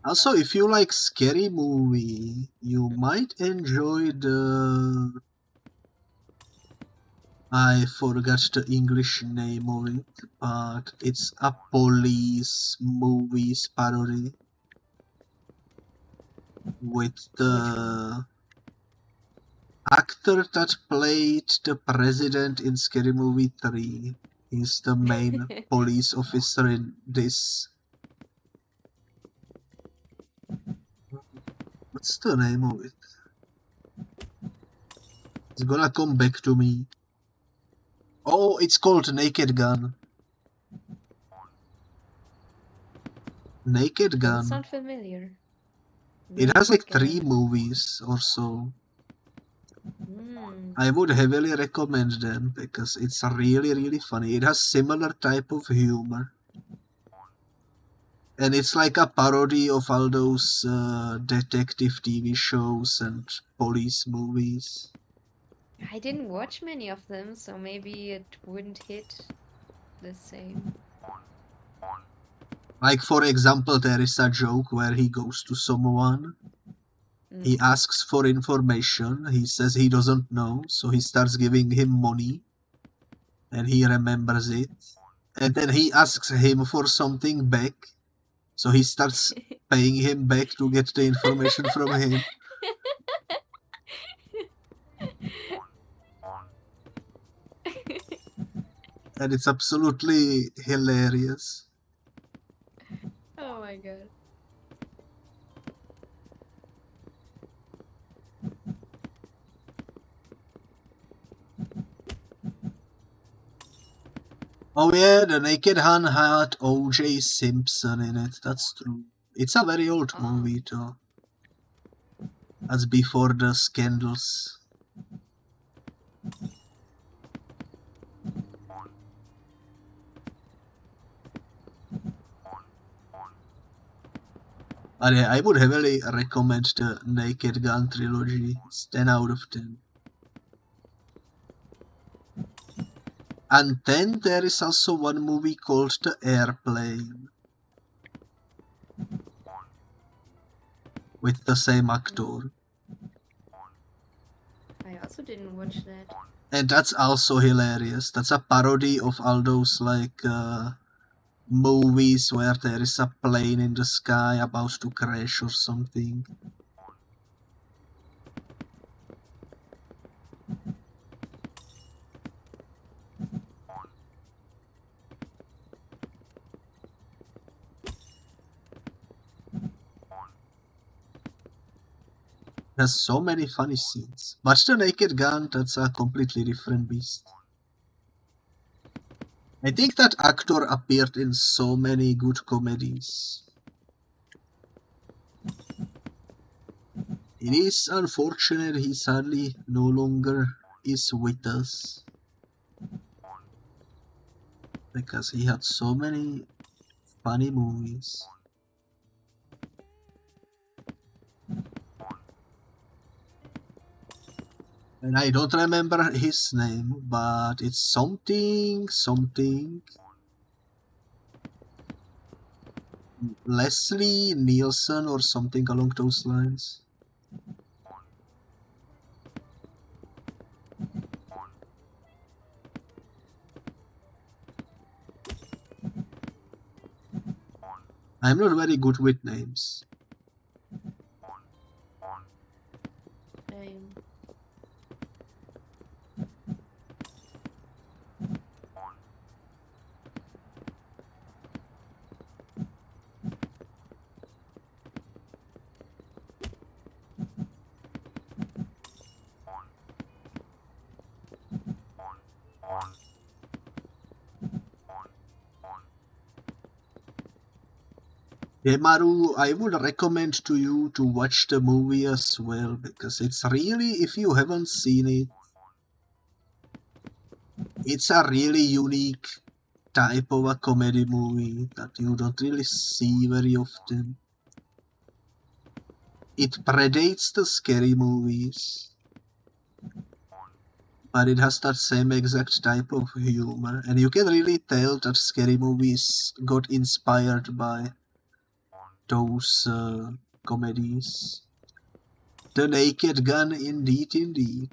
Also, if you like scary movie, you might enjoy the... I forgot the English name of it, but it's a police movies parody with the actor that played the president in Scary Movie 3. He's the main police officer in this. What's the name of it? It's gonna come back to me. Oh, it's called Naked Gun. Naked Gun. Doesn't sound familiar. It has like 3 movies or so. I would heavily recommend them because it's really funny. It has similar type of humor. And it's like a parody of all those detective TV shows and police movies. I didn't watch many of them, so maybe it wouldn't hit the same. Like, for example, there is a joke where he goes to someone. He asks for information. He says he doesn't know, so he starts giving him money. And he remembers it. And then he asks him for something back. So he starts paying him back to get the information from him. And it's absolutely hilarious. Oh my god. Oh yeah, the Naked Hun had O.J. Simpson in it, that's true. It's a very old movie though. That's before the scandals. But yeah, I would heavily recommend the Naked Gun trilogy. It's 10 out of 10. And then there is also one movie called The Airplane. With the same actor. I also didn't watch that. And that's also hilarious. That's a parody of all those like movies where there is a plane in the sky about to crash or something. There's so many funny scenes. But the Naked Gun, that's a completely different beast. I think that actor appeared in so many good comedies. It is unfortunate he sadly no longer is with us. Because he had so many funny movies. And I don't remember his name, but it's something... Leslie Nielsen or something along those lines. I'm not very good with names. Demaru, I would recommend to you to watch the movie as well, because it's really, if you haven't seen it, it's a really unique type of a comedy movie that you don't really see very often. It predates the scary movies, but it has that same exact type of humor, and you can really tell that scary movies got inspired by those comedies. The Naked Gun, indeed, indeed.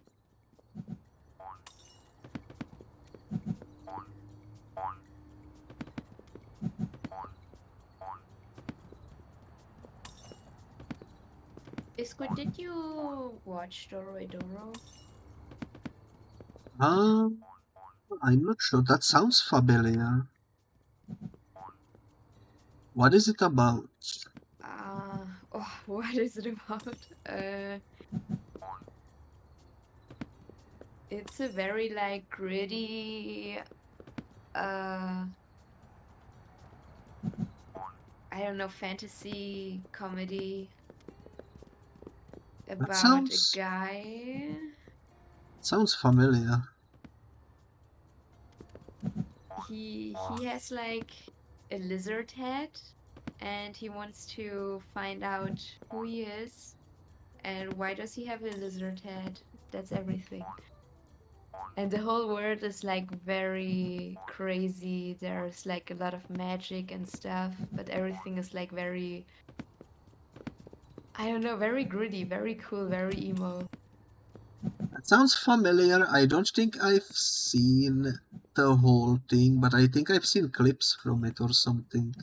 Biscuit, did you watch Doro? I'm not sure. That sounds familiar. What is it about? What is it about? It's a very like gritty, I don't know, fantasy comedy about a guy. Sounds familiar. He has like a lizard head, and he wants to find out who he is and why does he have a lizard head. That's everything. And the whole world is like very crazy. There's like a lot of magic and stuff, but everything is like very, I don't know, very gritty, very cool, very emo. That sounds familiar. I don't think I've seen the whole thing, but I think I've seen clips from it or something.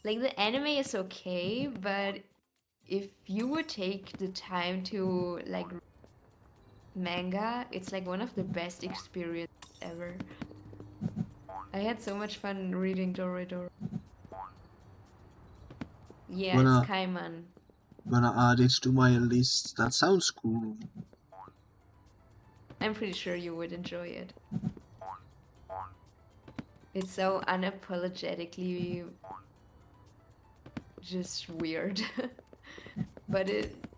Like the anime is okay, but if you would take the time to like manga, it's like one of the best experiences ever. I had so much fun reading Doro. Yeah, it's Kaiman. Gonna add it to my list. That sounds cool. I'm pretty sure you would enjoy it. It's so unapologetically just weird. But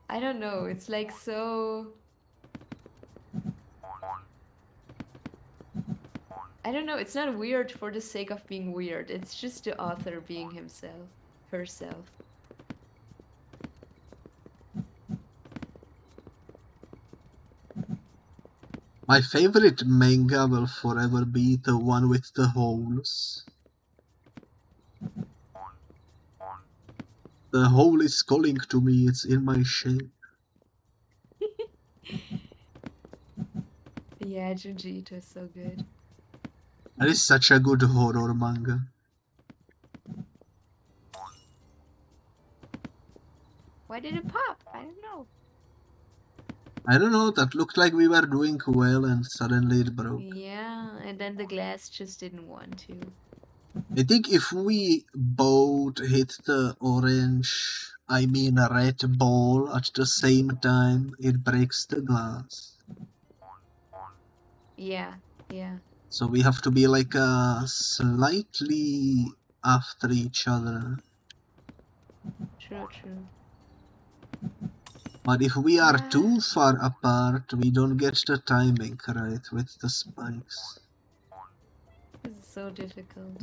I don't know, it's like so... I don't know, it's not weird for the sake of being weird. It's just the author being herself. My favorite manga will forever be the one with the holes. The hole is calling to me, it's in my shape. Yeah, Junji Ito is so good. That is such a good horror manga. Why did it pop? I don't know. I don't know, that looked like we were doing well and suddenly it broke. Yeah, and then the glass just didn't want to. I think if we both hit the red ball at the same time, it breaks the glass. Yeah. So we have to be like slightly after each other. True. But if we are too far apart, we don't get the timing right with the spikes. This is so difficult.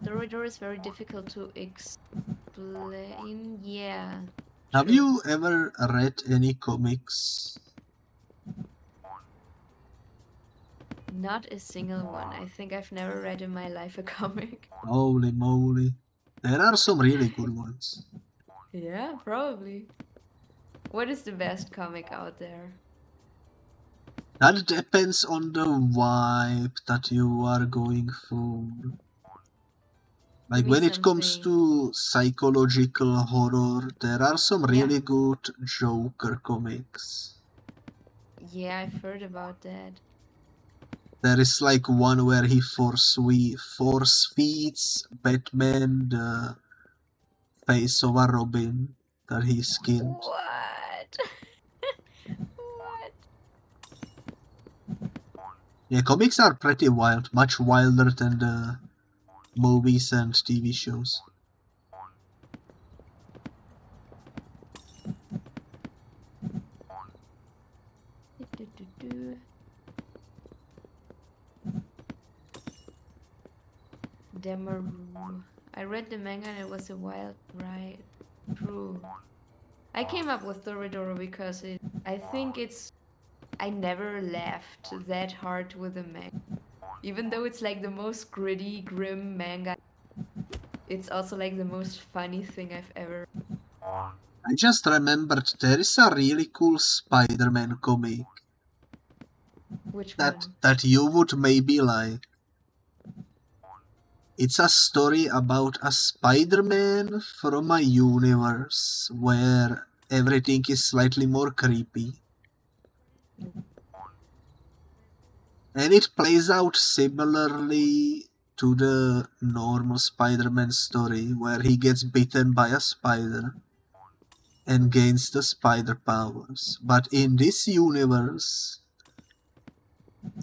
Doro is very difficult to explain. Yeah. Have you ever read any comics? Not a single one. I think I've never read in my life a comic. Holy moly. There are some really good ones. Yeah, probably. What is the best comic out there? That depends on the vibe that you are going for. Like when it comes to psychological horror, there are some really good Joker comics. Yeah, I've heard about that. There is like one where he force feeds Batman the face of a Robin that he skinned. What? What? Yeah, comics are pretty wild, much wilder than the movies and TV shows. Demaru. I read the manga and it was a wild ride. True. I came up with Toradora because I think I never laughed that hard with a manga. Even though it's like the most gritty, grim manga, it's also like the most funny thing I've ever. I just remembered there is a really cool Spider-Man comic. Which one? That you would maybe like. It's a story about a Spider-Man from a universe where everything is slightly more creepy. And it plays out similarly to the normal Spider-Man story, where he gets bitten by a spider and gains the spider powers. But in this universe,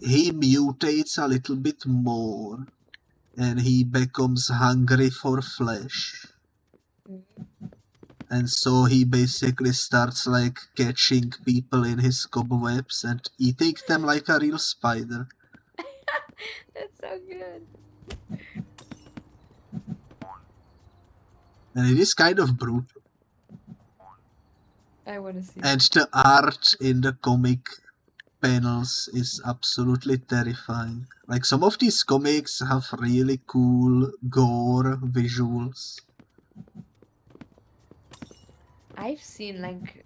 he mutates a little bit more, and he becomes hungry for flesh. And so he basically starts like catching people in his cobwebs and eating them like a real spider. That's so good. And it is kind of brutal. I want to see. And the art in the comic panels is absolutely terrifying. Like, some of these comics have really cool gore visuals. I've seen like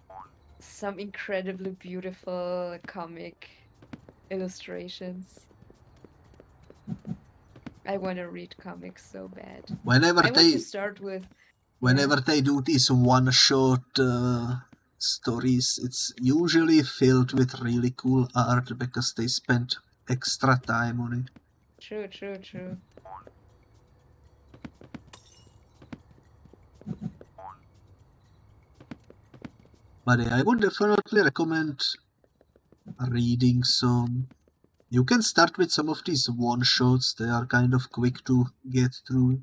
some incredibly beautiful comic illustrations. I want to read comics so bad. Whenever I want to start with. Whenever they do these one-shot stories, it's usually filled with really cool art because they spent extra time on it. True, true, true. But I would definitely recommend reading some. You can start with some of these one-shots, they are kind of quick to get through.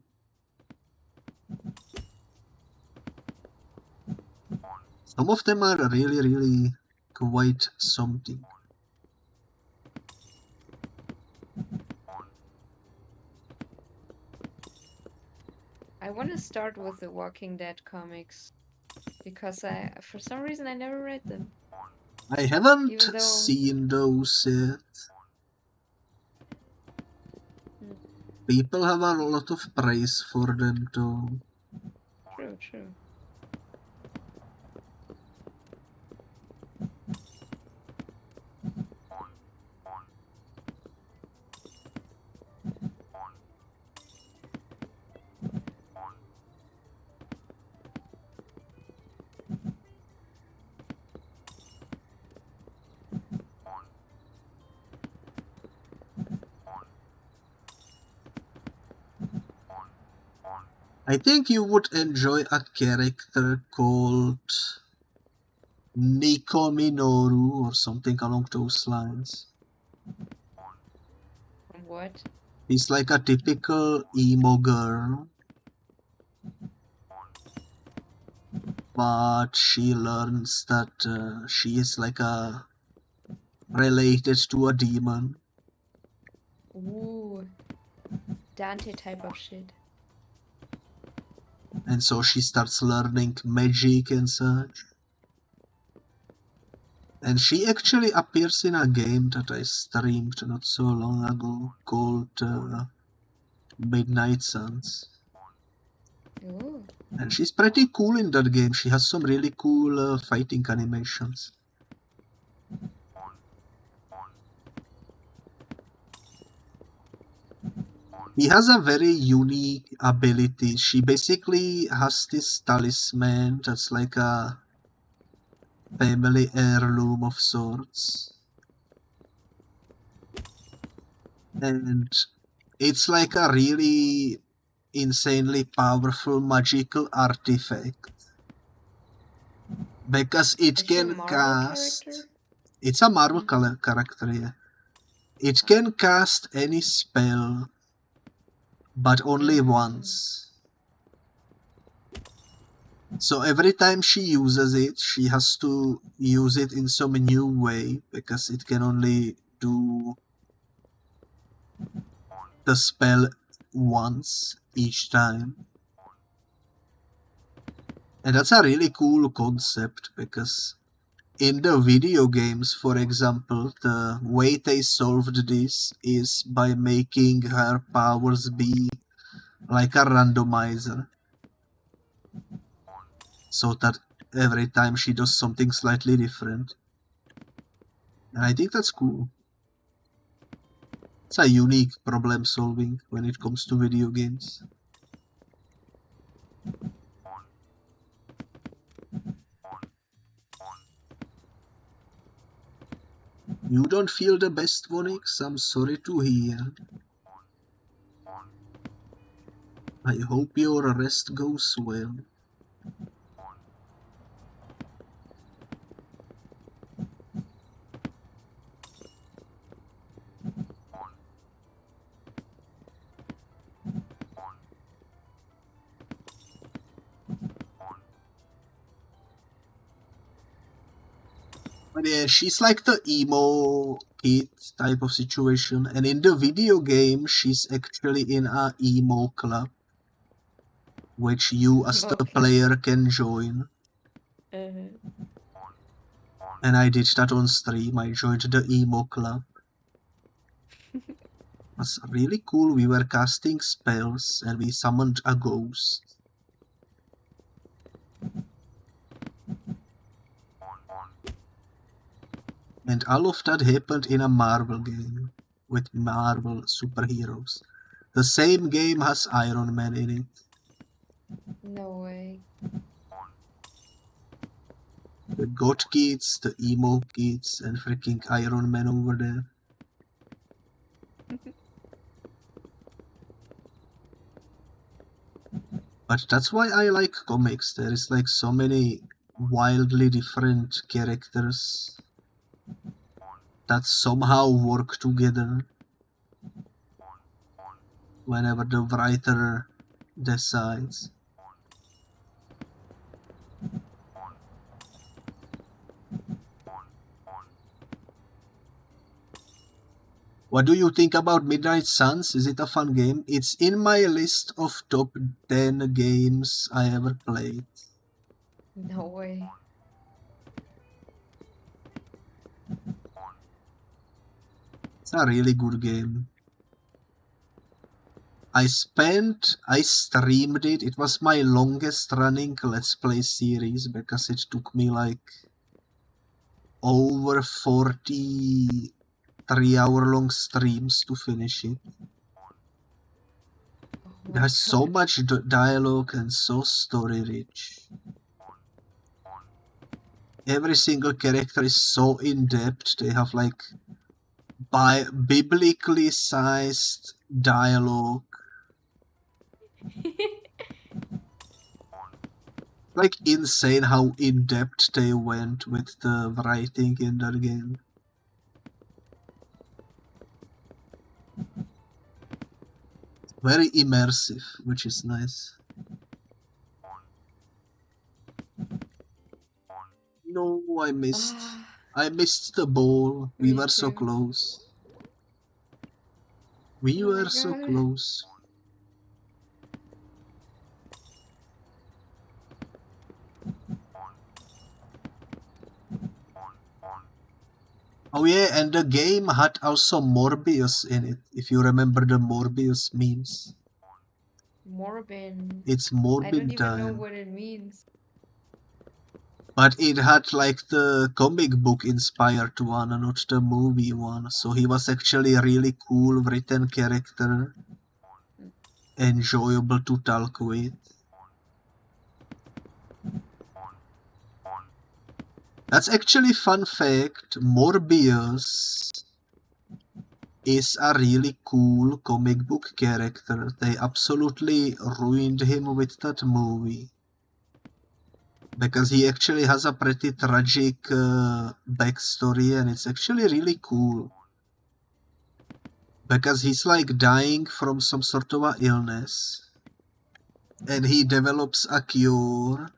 Some of them are really quite something. I want to start with the Walking Dead comics because for some reason I never read them. I haven't seen those yet. People have a lot of praise for them though. True, true. I think you would enjoy a character called Nico Minoru or something along those lines. What? He's like a typical emo girl, but she learns that she is like related to a demon. Ooh, Dante type of shit. And so she starts learning magic and such. And she actually appears in a game that I streamed not so long ago called Midnight Suns. Ooh. And she's pretty cool in that game. She has some really cool fighting animations. He has a very unique ability. She basically has this talisman that's like a family heirloom of sorts. And it's like a really insanely powerful magical artifact. Because it can cast... Character? It's a Marvel character, yeah. It can cast any spell, but only once. So every time she uses it, she has to use it in some new way, because it can only do the spell once each time. And that's a really cool concept, because in the video games, for example, the way they solved this is by making her powers be like a randomizer. So that every time she does something slightly different. And I think that's cool. It's a unique problem solving when it comes to video games. You don't feel the best, Vonix? I'm sorry to hear. I hope your rest goes well. But yeah, she's like the emo kid type of situation, and in the video game, she's actually in a emo club, which you as the player can join. And I did that on stream. I joined the emo club. It was really cool. We were casting spells and we summoned a ghost. And all of that happened in a Marvel game with Marvel superheroes. The same game has Iron Man in it. No way. The goth kids, the emo kids, and freaking Iron Man over there. But that's why I like comics. There is like so many wildly different characters that somehow work together whenever the writer decides. What do you think about Midnight Suns? Is it a fun game? It's in my list of top 10 games I ever played. No way. It's a really good game. I streamed it. It was my longest running Let's Play series because it took me like over 40 3-hour-long streams to finish it. It has so much dialogue and so story-rich. Every single character is so in-depth. They have like biblically sized dialogue. Like insane how in-depth they went with the writing in that game. Very immersive, which is nice. No, I missed the ball. We were so close. We were so close. Oh yeah, and the game had also Morbius in it, if you remember the Morbius memes. Morbin. It's Morbin I don't even time. know what it means. But it had like the comic book inspired one, not the movie one. So he was actually a really cool written character. Enjoyable to talk with. That's actually fun fact. Morbius is a really cool comic book character. They absolutely ruined him with that movie. Because he actually has a pretty tragic backstory and it's actually really cool. Because he's like dying from some sort of a illness. And he develops a cure.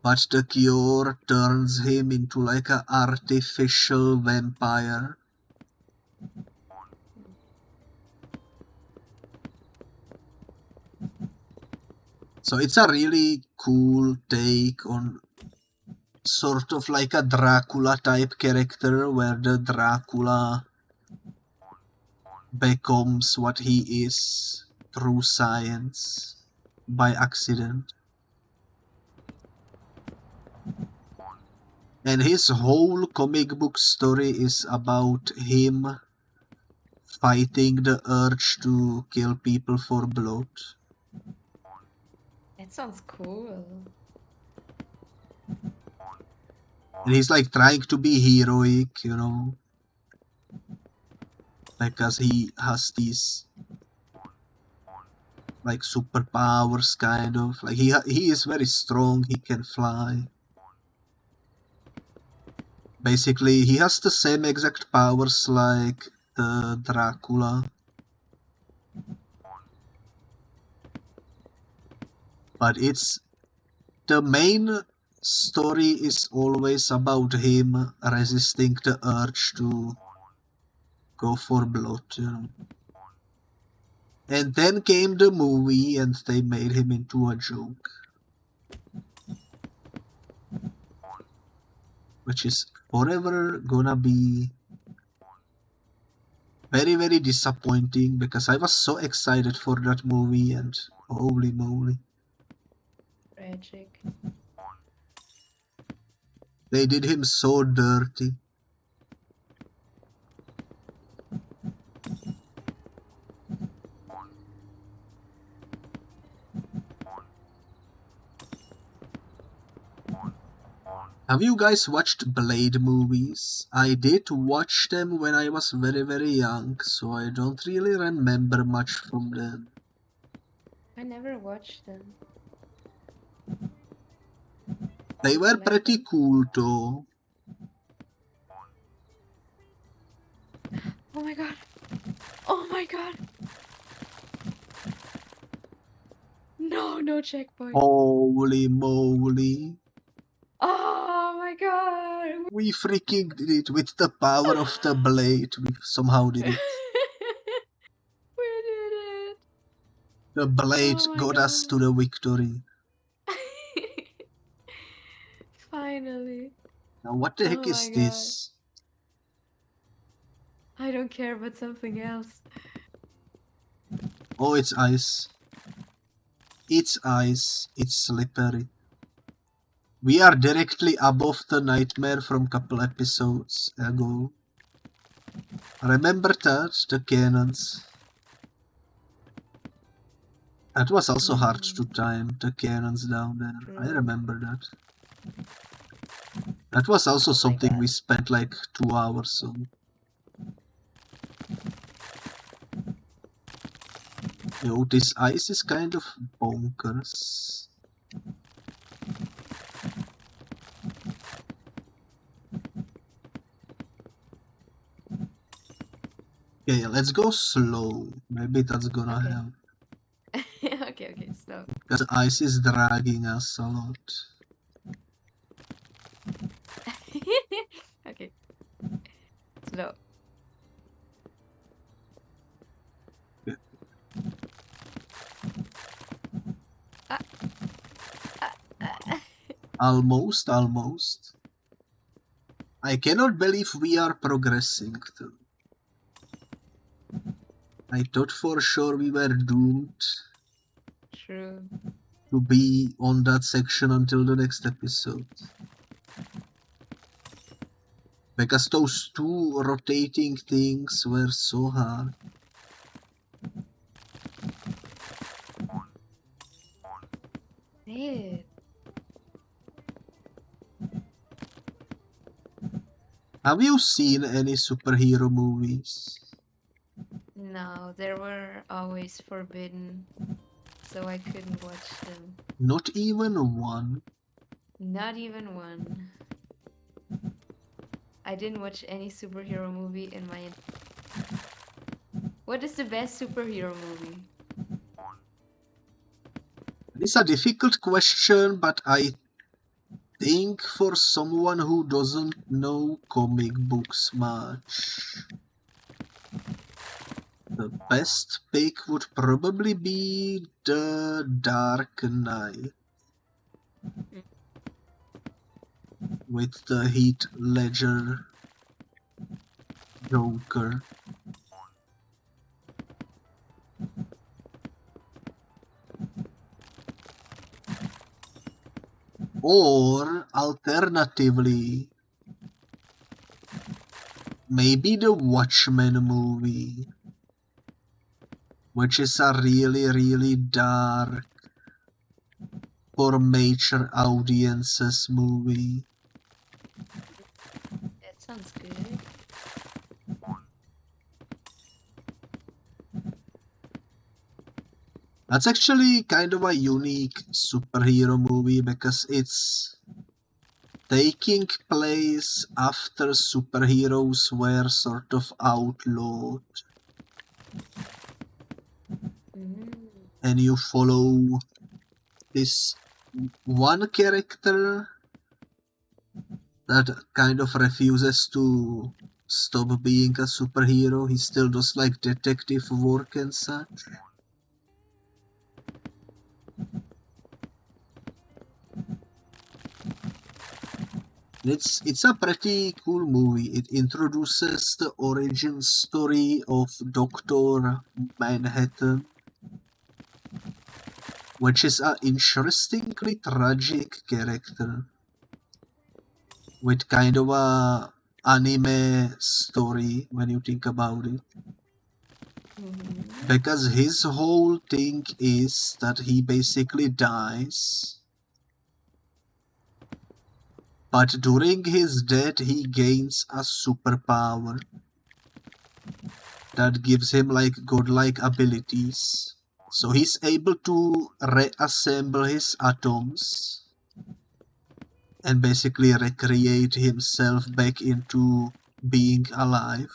But the cure turns him into like an artificial vampire. So it's a really cool take on sort of like a Dracula type character, where the Dracula becomes what he is through science by accident. And his whole comic book story is about him fighting the urge to kill people for blood. That sounds cool. And he's like trying to be heroic, you know, because he has these like superpowers, kind of. Like he is very strong, he can fly. Basically, he has the same exact powers like the Dracula. But it's... the main story is always about him resisting the urge to go for blood, you know. And then came the movie and they made him into a joke. Which is forever gonna be very, very disappointing, because I was so excited for that movie and holy moly. Tragic. They did him so dirty. Have you guys watched Blade movies? I did watch them when I was very, very young, so I don't really remember much from them. I never watched them. They were pretty cool though. Oh my god! Oh my god! No checkpoint. Holy moly. Oh my god! We freaking did it with the power of the blade. We somehow did it. We did it! The blade Oh my got us God. to the victory. Finally. Now what the heck Oh is my this? I don't care about something else. Oh, it's ice. It's ice. It's slippery. We are directly above the nightmare from couple episodes ago. Remember that? The cannons. That was also hard to time, the cannons down there. I remember that. That was also something we spent like 2 hours on. Yo, this ice is kind of bonkers. Okay, let's go slow. Maybe that's gonna help. Okay, slow. Because ice is dragging us a lot. Okay. Slow. Yeah. Almost. I cannot believe we are progressing though. I thought for sure we were doomed. True. To be on that section until the next episode. Because those 2 rotating things were so hard. Hey. Have you seen any superhero movies? No, they were always forbidden, so I couldn't watch them. Not even one? Not even one. I didn't watch any superhero movie in my... What is the best superhero movie? It's a difficult question, but I think for someone who doesn't know comic books much, The best pick would probably be the Dark Knight. With the Heath Ledger Joker. Or, alternatively, maybe the Watchmen movie, which is a really dark, for mature audiences movie. That sounds good. That's actually kind of a unique superhero movie because it's taking place after superheroes were sort of outlawed. And you follow this one character that kind of refuses to stop being a superhero. He still does like detective work and such. It's a pretty cool movie. It introduces the origin story of Dr. Manhattan, which is an interestingly tragic character with kind of a anime story when you think about it. Because his whole thing is that he basically dies, but during his death he gains a superpower that gives him like godlike abilities. So he's able to reassemble his atoms and basically recreate himself back into being alive.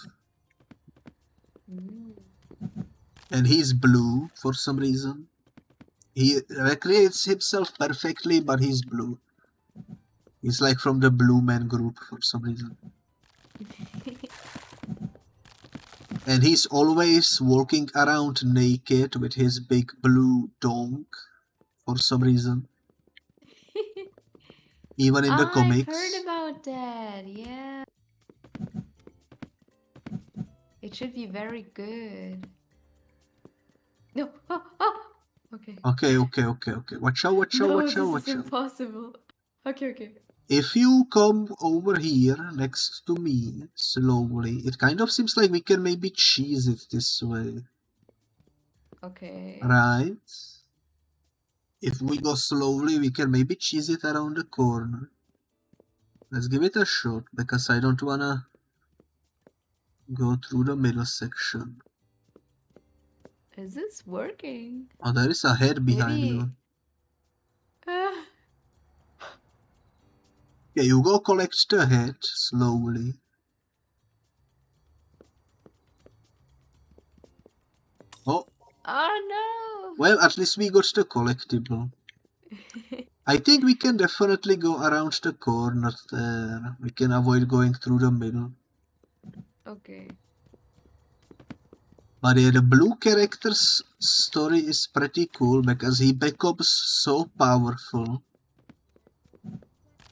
And he's blue for some reason. He recreates himself perfectly, but he's blue. He's like from the Blue Man group for some reason. And he's always walking around naked with his big blue donk for some reason. Even in the comics. I've heard about that, yeah. It should be very good. No, okay. Okay. Watch out. This is impossible. Okay. If you come over here next to me slowly, it kind of seems like we can maybe cheese it this way. Okay. Right? If we go slowly, we can maybe cheese it around the corner. Let's give it a shot, because I don't wanna go through the middle section. Is this working? Oh, there is a head behind you. Yeah, you go collect the head slowly. Oh. Oh no! Well, at least we got the collectible. I think we can definitely go around the corner there. We can avoid going through the middle. Okay. But yeah, the blue character's story is pretty cool because he becomes so powerful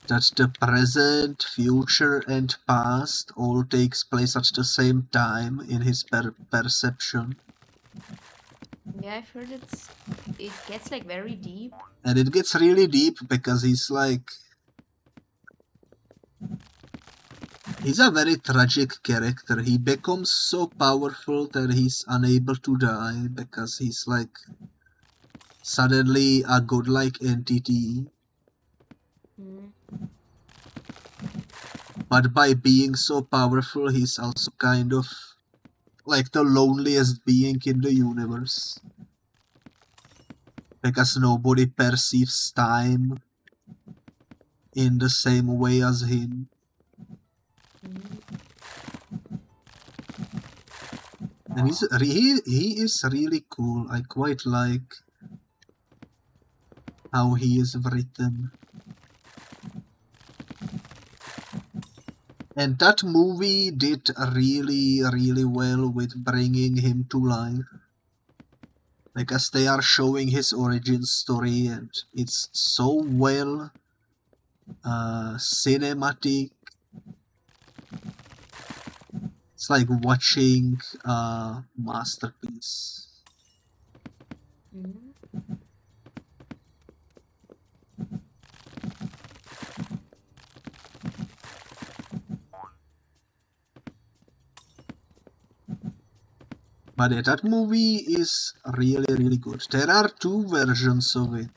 that the present, future, and past all takes place at the same time in his perception. Yeah, I've heard it gets like very deep. And it gets really deep because he's like... He's a very tragic character. He becomes so powerful that he's unable to die because he's like suddenly a godlike entity. But by being so powerful, he's also kind of like the loneliest being in the universe. Because nobody perceives time in the same way as him. And he is really cool. I quite like how he is written. And that movie did really, really well with bringing him to life. Like, as they are showing his origin story, and it's so well cinematic. It's like watching a masterpiece. Mhm. But yeah, that movie is really, really good. There are two versions of it.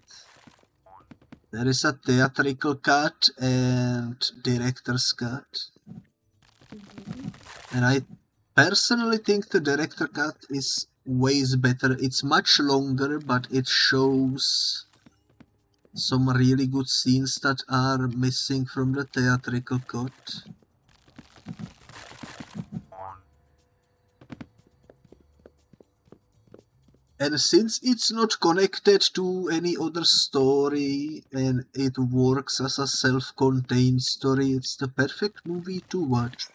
There is a theatrical cut and director's cut. Mhm. And I personally think the director cut is ways better. It's much longer, but it shows some really good scenes that are missing from the theatrical cut. And since it's not connected to any other story and it works as a self-contained story, it's the perfect movie to watch.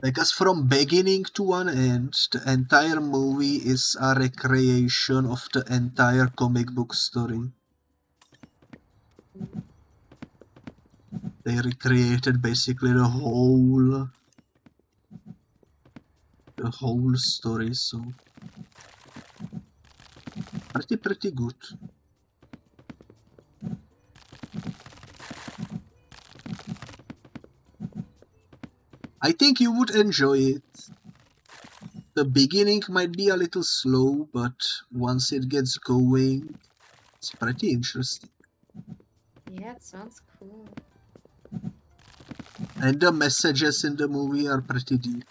Because from beginning to one end, the entire movie is a recreation of the entire comic book story. They recreated basically the whole story, so pretty good. I think you would enjoy it. The beginning might be a little slow, but once it gets going, it's pretty interesting. Yeah, it sounds cool. And the messages in the movie are pretty deep.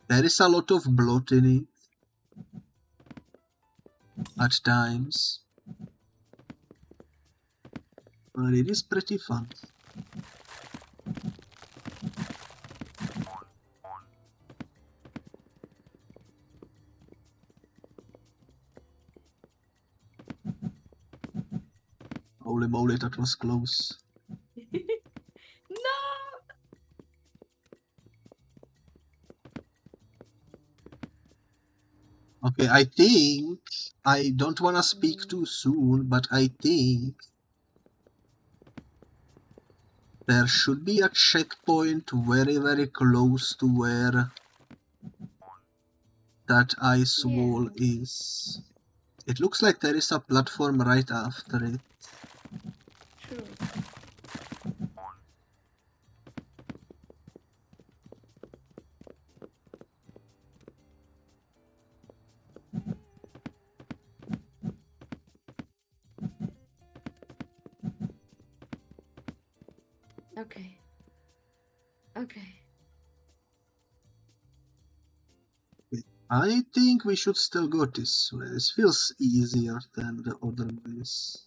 There is a lot of blood in it at times, but it is pretty fun. Holy moly, that was close. No! Okay, I think I don't want to speak too soon, but I think there should be a checkpoint very, very close to where that ice wall is. It looks like there is a platform right after it. True. Okay. Okay. I think we should still go this way. This feels easier than the other ways.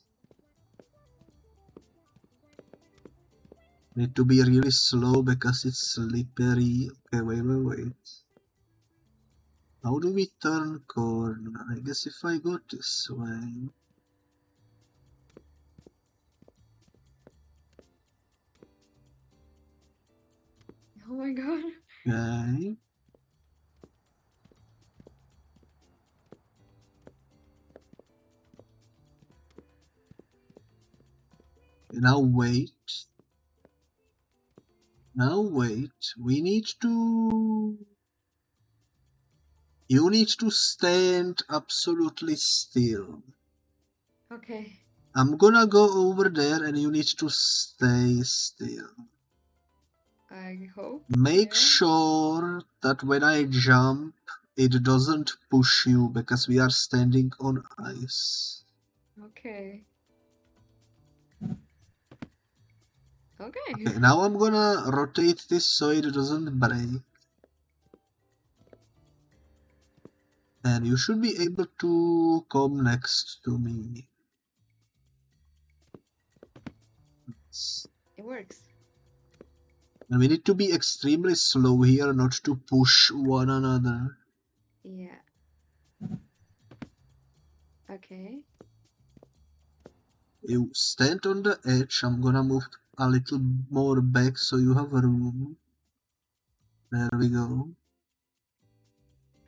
Need to be really slow because it's slippery. Okay, wait. How do we turn corner? I guess if I go this way. Oh my god. Okay. Now wait. We need to... You need to stand absolutely still. Okay. I'm gonna go over there and you need to stay still. I hope. Make Yeah. sure that when I jump, it doesn't push you because we are standing on ice. Okay. Okay. Okay, now I'm gonna rotate this so it doesn't break. And you should be able to come next to me. It works. And we need to be extremely slow here not to push one another. Yeah. Okay. You stand on the edge. I'm gonna move a little more back so you have room. There we go.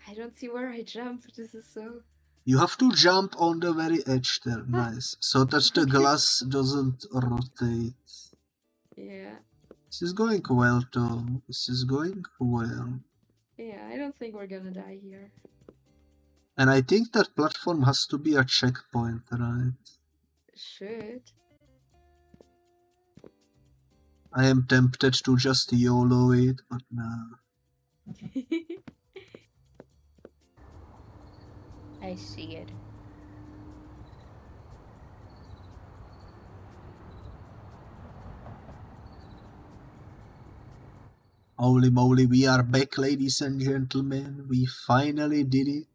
I don't see where I jump. This is so... You have to jump on the very edge there. Nice. So that the glass doesn't rotate. Yeah. This is going well, though. This is going well. Yeah, I don't think we're gonna die here. And I think that platform has to be a checkpoint, right? Should. I am tempted to just YOLO it, but nah. I see it. Holy moly, we are back, ladies and gentlemen. We finally did it.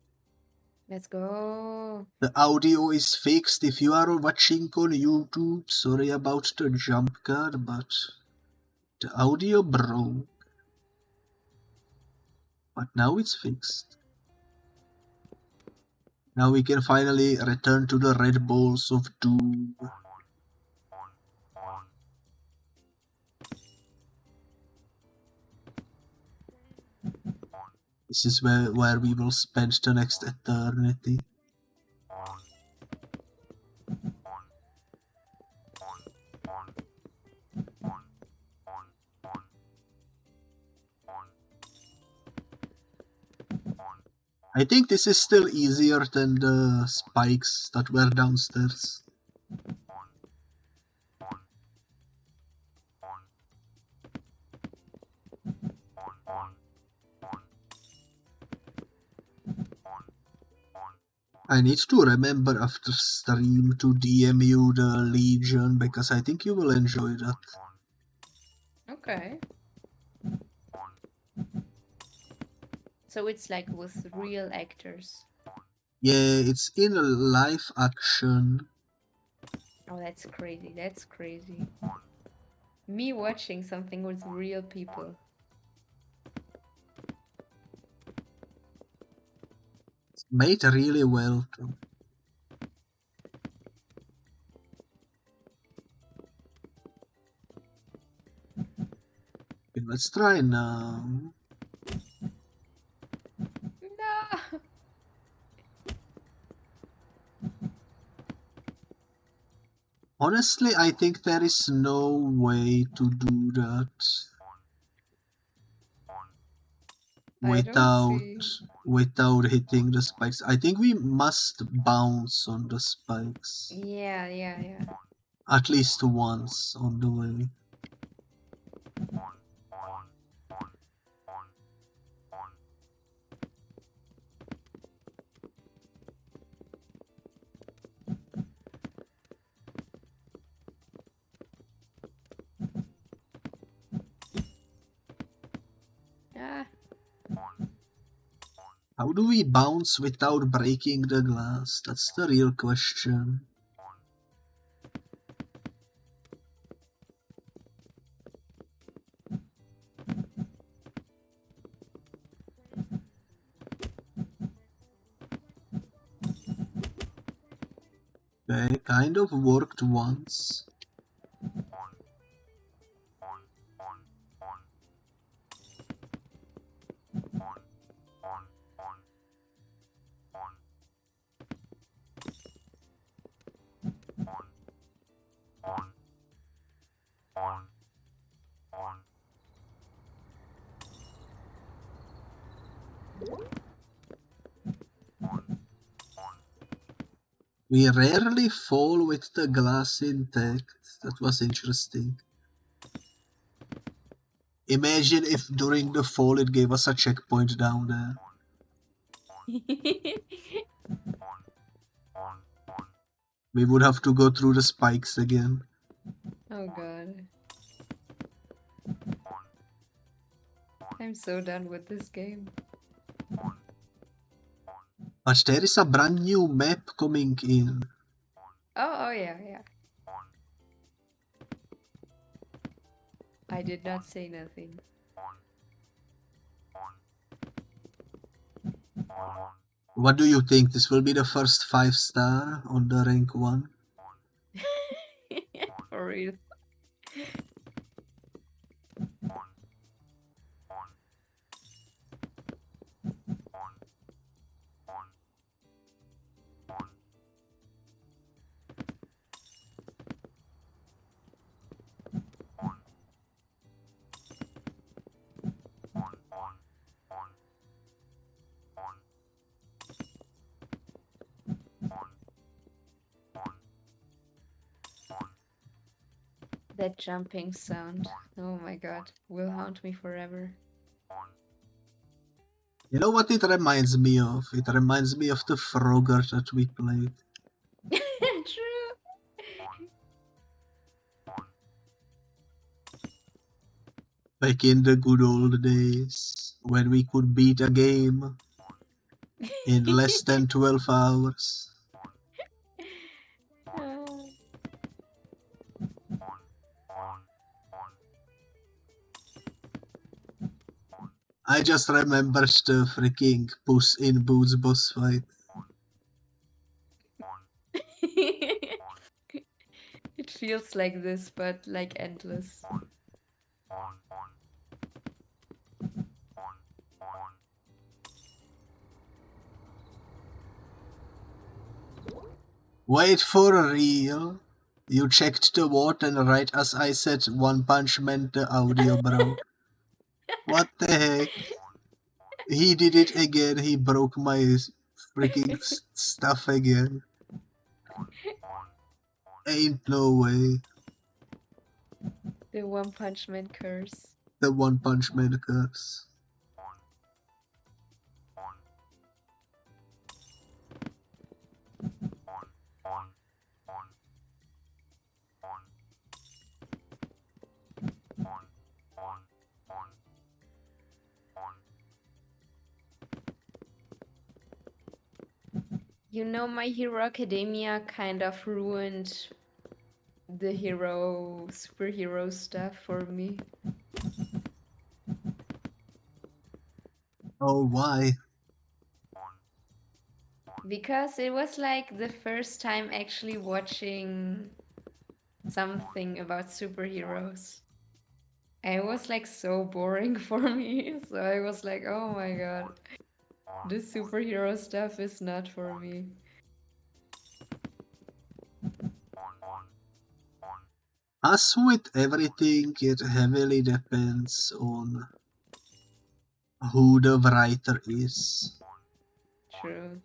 Let's go. The audio is fixed if you are watching on YouTube. Sorry about the jump cut, but the audio broke. But now it's fixed. Now we can finally return to the red balls of doom. This is where we will spend the next eternity. I think this is still easier than the spikes that were downstairs. I need to remember after stream to DM you the Legion, because I think you will enjoy that. Okay. So it's like with real actors. Yeah, it's in a live action. Oh, that's crazy. That's crazy. Me watching something with real people. It's made really well too. Okay, let's try now. No. Honestly, I think there is no way to do that without hitting the spikes. I think we must bounce on the spikes. Yeah. At least once on the way. How do we bounce without breaking the glass? That's the real question. Okay, kind of worked once. We rarely fall with the glass intact. That was interesting. Imagine if during the fall it gave us a checkpoint down there. We would have to go through the spikes again. Oh god. I'm so done with this game. But there is a brand new map coming in. Oh yeah. I did not say nothing. What do you think? This will be the first 5-star on the rank 1? real. That jumping sound, oh my god, will haunt me forever. You know what it reminds me of? It reminds me of the Frogger that we played. True. Back in the good old days, when we could beat a game in less than 12 hours. I just remember the freaking Puss in Boots boss fight. It feels like this, but like endless. Wait, for real? You checked the vote and right as I said One Punch Man the audio broke. What the heck? He did it again, he broke my freaking stuff again. Ain't no way. The One Punch Man curse. The One Punch Man curse. You know, My Hero Academia kind of ruined the superhero stuff for me. Oh, why? Because it was like the first time actually watching something about superheroes. And it was like so boring for me. So I was like, oh my god, this superhero stuff is not for me. As with everything, it heavily depends on who the writer is. True.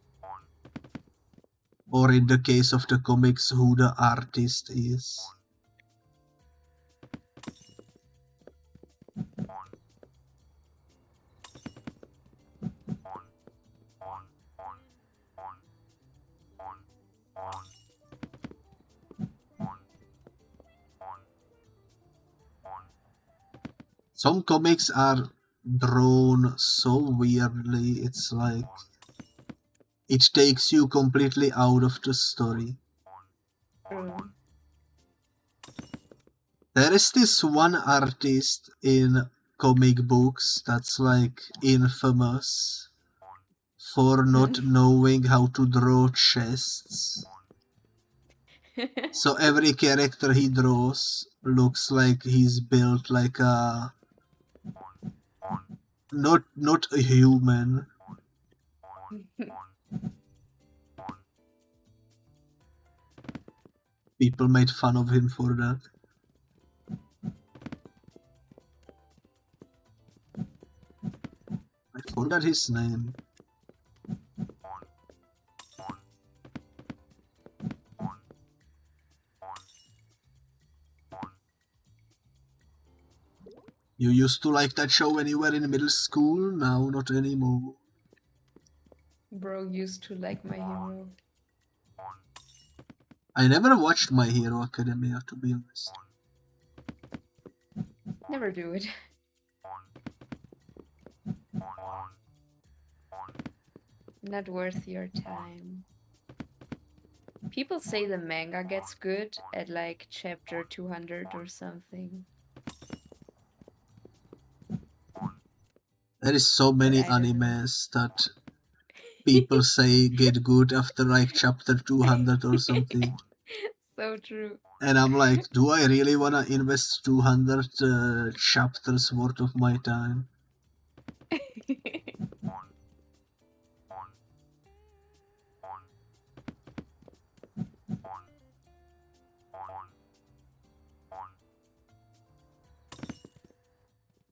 Or in the case of the comics, who the artist is. Some comics are drawn so weirdly, it's like it takes you completely out of the story. True. There is this one artist in comic books that's like infamous for not knowing how to draw chests. So every character he draws looks like he's built like a not a human. People made fun of him for that. I forgot his name. You used to like that show when you were in middle school, now not anymore. Bro used to like My Hero. I never watched My Hero Academia, to be honest. Never do it. Not worth your time. People say the manga gets good at like chapter 200 or something. There is so many animes that people say get good after like chapter 200 or something. So true. And I'm like, do I really want to invest 200 chapters worth of my time?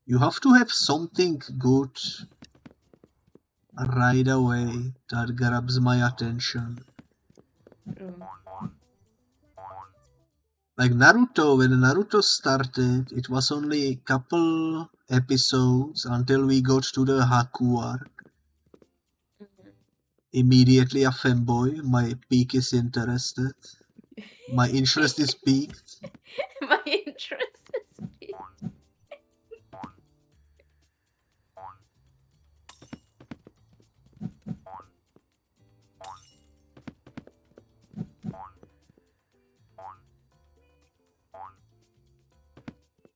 You have to have something good right away that grabs my attention. Like Naruto, when Naruto started, it was only a couple episodes until we got to the Haku arc. Immediately a fanboy, my peak is interested. My interest is peaked. My interest is peaked.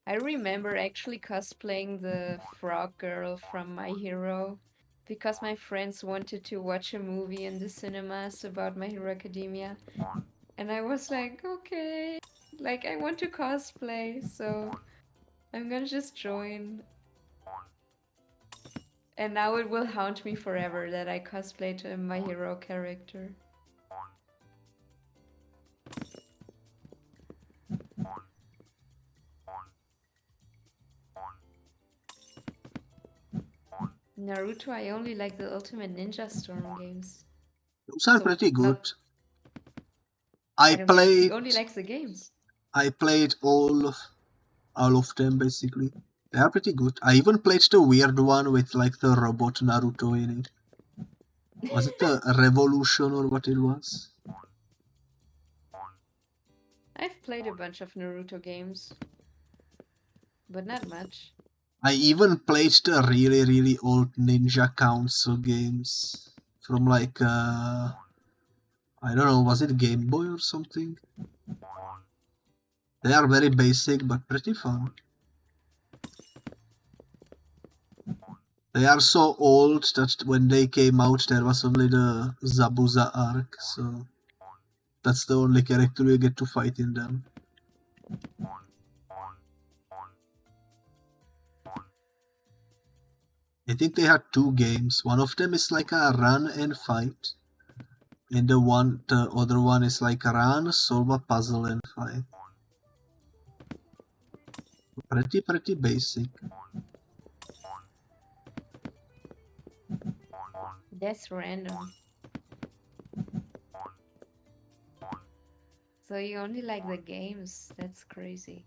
I remember actually cosplaying the frog girl from My Hero because my friends wanted to watch a movie in the cinemas about My Hero Academia. And I was like, okay, like I want to cosplay, so I'm gonna just join. And now it will haunt me forever that I cosplayed a My Hero character. Naruto, I only like the Ultimate Ninja Storm games. Those are pretty good. I played. He only likes the games. I played all of them basically. They are pretty good. I even played the weird one with like the robot Naruto in it. Was it the Revolution or what it was? I've played a bunch of Naruto games, but not much. I even played the really old Ninja Council games from like I don't know, was it Game Boy or something? They are very basic but pretty fun. They are so old that when they came out there was only the Zabuza arc, so that's the only character you get to fight in them. I think they had two games. One of them is like a run and fight. And the other one is like run, solve a puzzle and fight. Pretty basic. That's random. So you only like the games? That's crazy.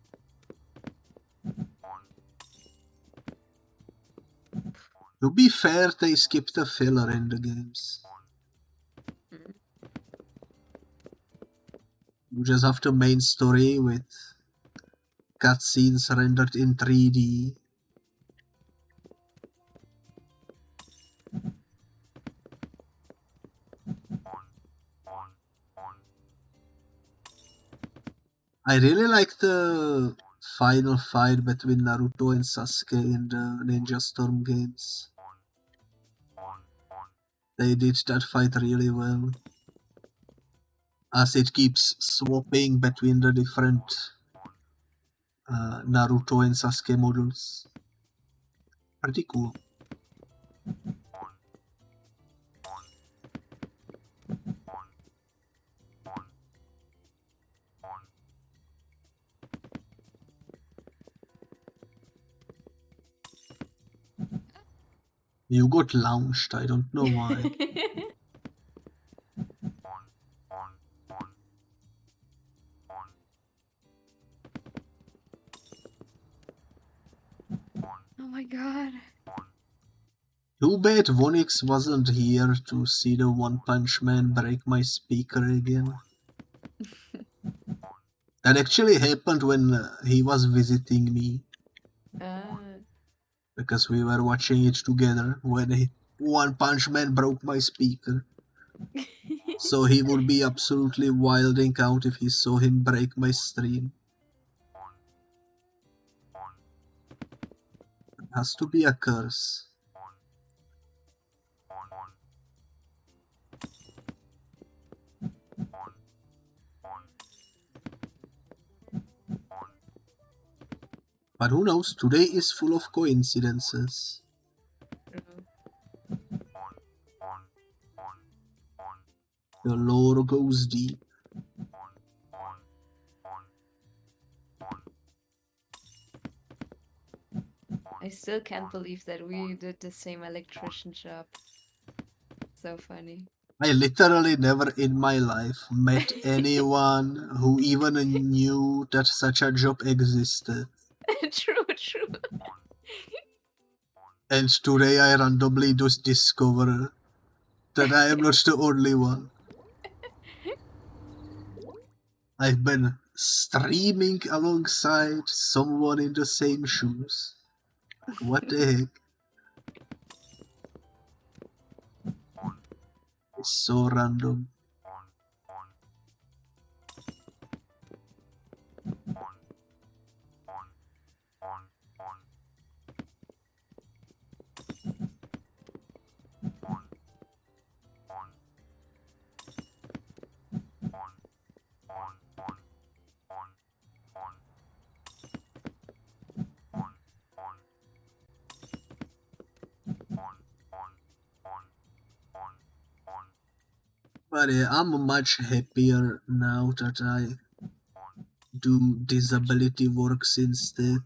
To be fair, they skipped the filler in the games. You just have the main story with cutscenes rendered in 3D. I really like the final fight between Naruto and Sasuke in the Ninja Storm games. They did that fight really well, as it keeps swapping between the different Naruto and Sasuke models. Pretty cool. You got launched, I don't know why. Oh my god. Too bad Vonix wasn't here to see the One Punch Man break my speaker again. That actually happened when he was visiting me. Because we were watching it together when One Punch Man broke my speaker. So he would be absolutely wilding out if he saw him break my stream. It has to be a curse. But who knows, today is full of coincidences. The lore goes deep. I still can't believe that we did the same electrician job. So funny. I literally never in my life met anyone who even knew that such a job existed. True, true. And today I randomly just discover that I am not the only one. I've been streaming alongside someone in the same shoes. Like, what the heck? It's so random. But yeah, I'm much happier now that I do disability works instead.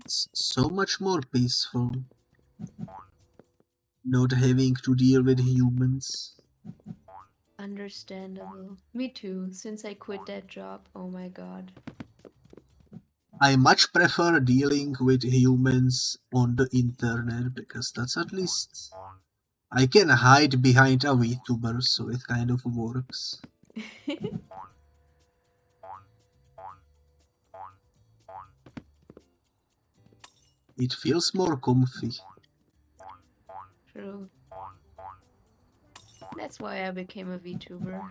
It's so much more peaceful. Not having to deal with humans. Understandable. Me too, since I quit that job. Oh my god. I much prefer dealing with humans on the internet because that's at least I can hide behind a VTuber, so it kind of works. It feels more comfy. True. That's why I became a VTuber.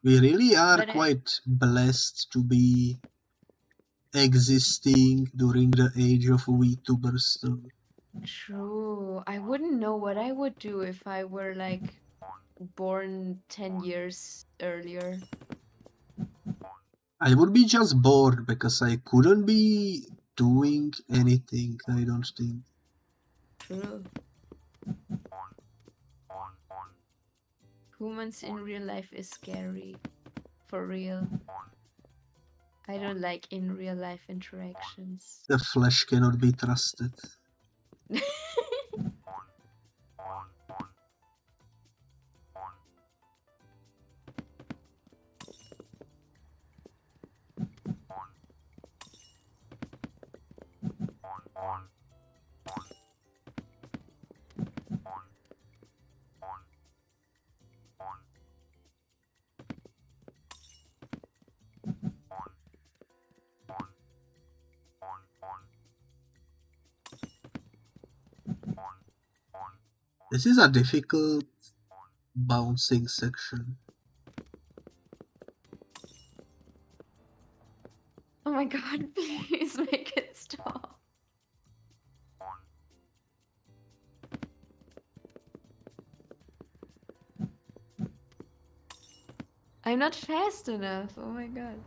We really are quite blessed to be existing during the age of VTubers though. True. I wouldn't know what I would do if I were like born 10 years earlier. I would be just bored because I couldn't be doing anything, I don't think. True. Humans in real life is scary. For real. I don't like in real life interactions. The flesh cannot be trusted. This is a difficult bouncing section. Oh my god, please make it stop. I'm not fast enough, oh my god.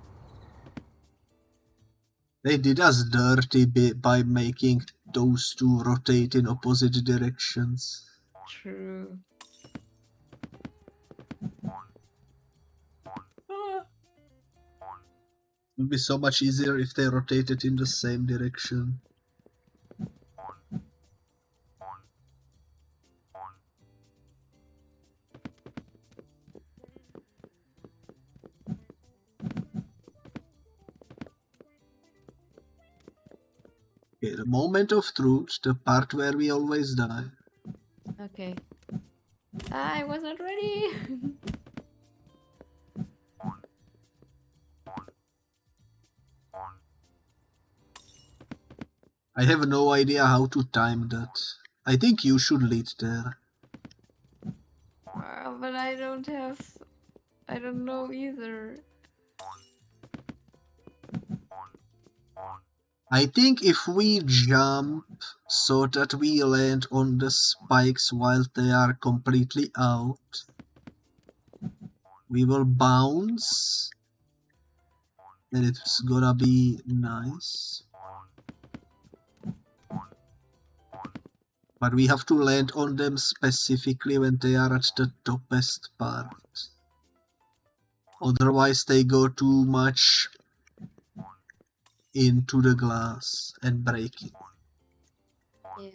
They did us dirty by making those two rotate in opposite directions. True. It would be so much easier if they rotated in the same direction. Okay, the moment of truth, the part where we always die. Okay. I wasn't ready. I have no idea how to time that. I think you should lead there. But I don't know either. I think if we jump so that we land on the spikes while they are completely out, we will bounce, and it's gonna be nice. But we have to land on them specifically when they are at the toppest part. Otherwise they go too much into the glass and break it. Yeah.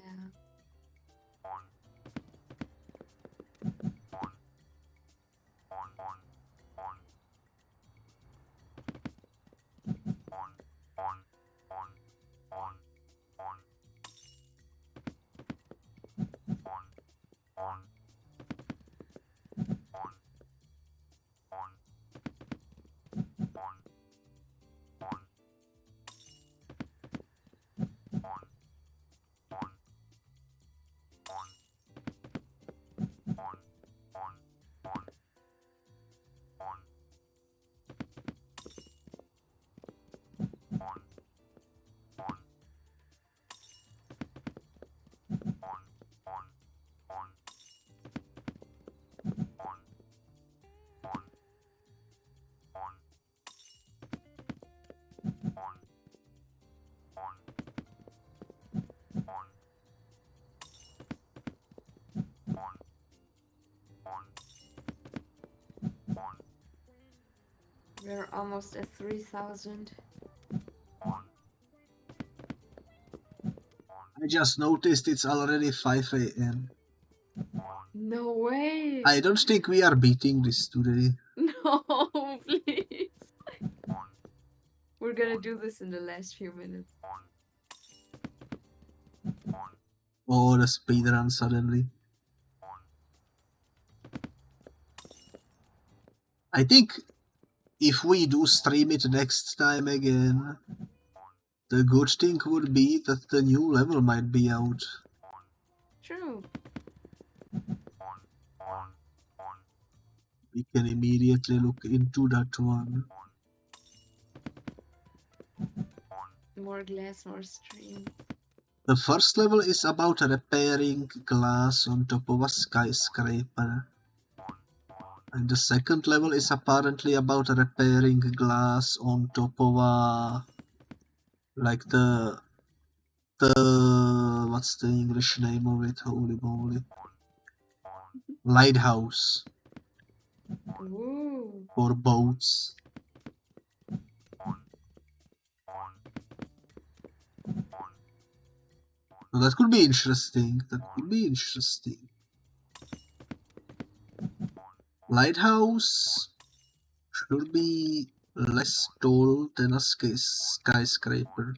We're almost at 3,000. I just noticed it's already 5 AM. No way! I don't think we are beating this today. No, please. We're gonna do this in the last few minutes. Oh, the speedrun suddenly. I think if we do stream it next time again, the good thing would be that the new level might be out. True. We can immediately look into that one. More glass, more stream. The first level is about repairing glass on top of a skyscraper. And the second level is apparently about repairing glass on top of a... like the... what's the English name of it? Holy moly. Lighthouse. Ooh. For boats. So that could be interesting. That could be interesting. Lighthouse should be less tall than a skyscraper.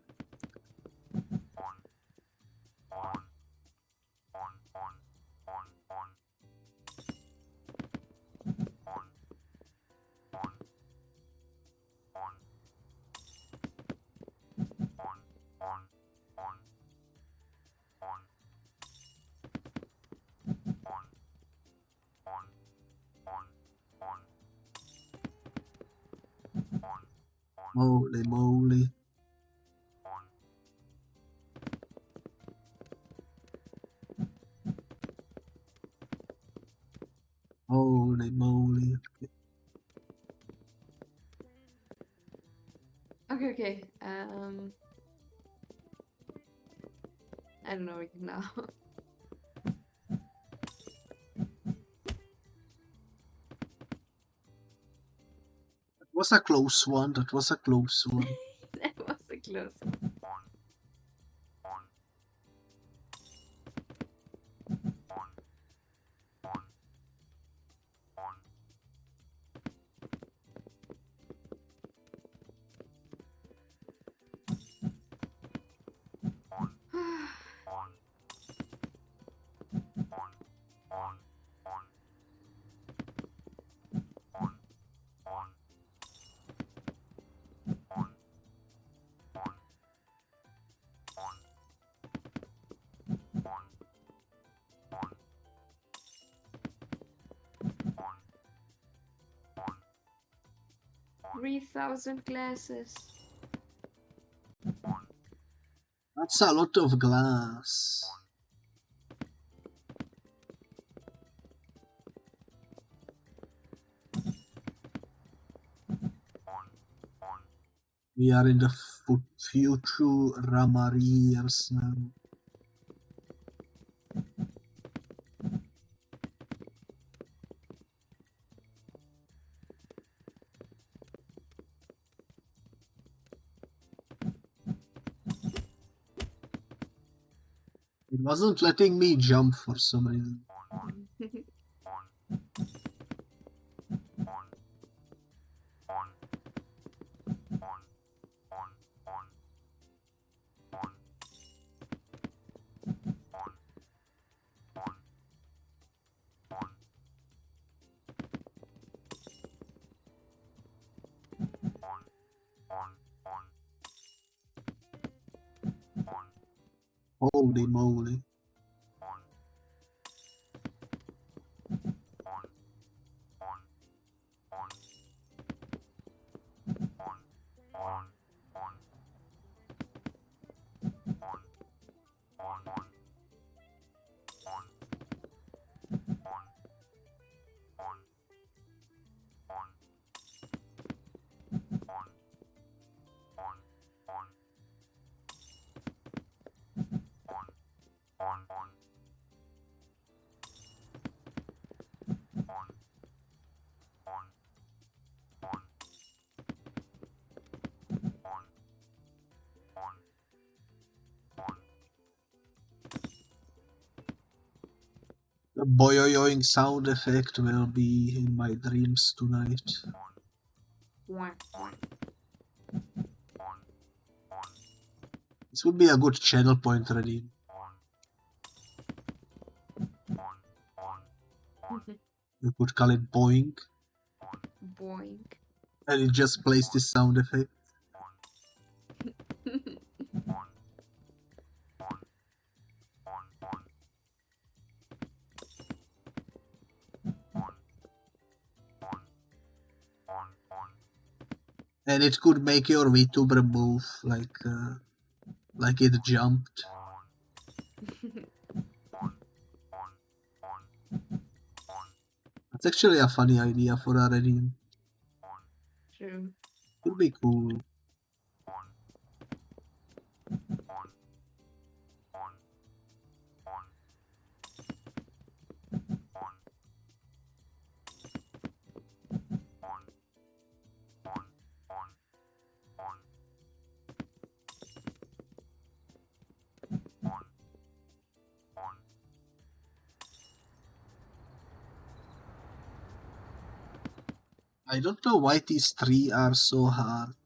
Holy moly. Holy moly. Okay. I don't know now. That was a close one. That was a close one. That was a close one. $3,000 glasses. That's a lot of glass. We are in the future Ramariers now. It wasn't letting me jump for some reason. Holy moly. The boyoyoing sound effect will be in my dreams tonight. This would be a good channel point ready. You could call it boing. Boing. And it just plays this sound effect. And it could make your VTuber move like it jumped. That's actually a funny idea for a redeem. True. Could be cool. I don't know why these three are so hard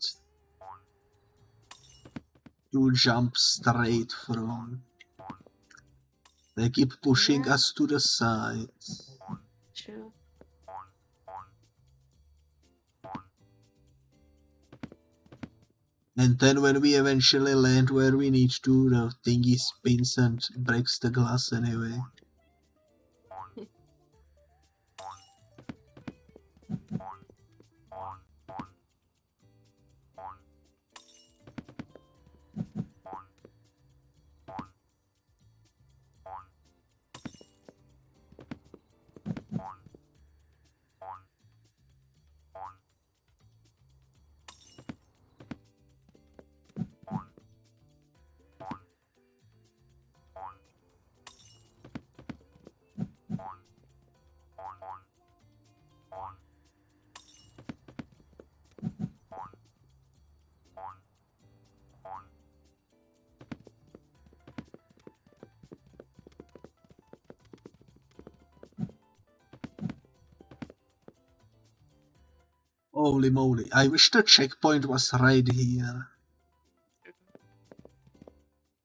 to jump straight from. They keep pushing us to the sides. True. And then when we eventually land where we need to, the thingy spins and breaks the glass anyway. Holy moly, I wish the checkpoint was right here.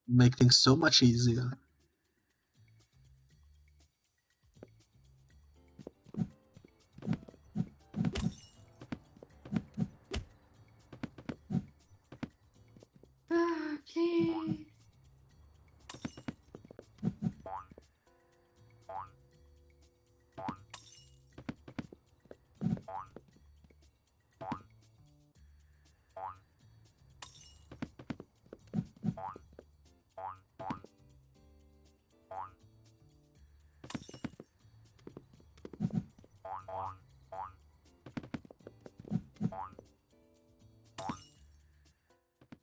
Make things so much easier. Please.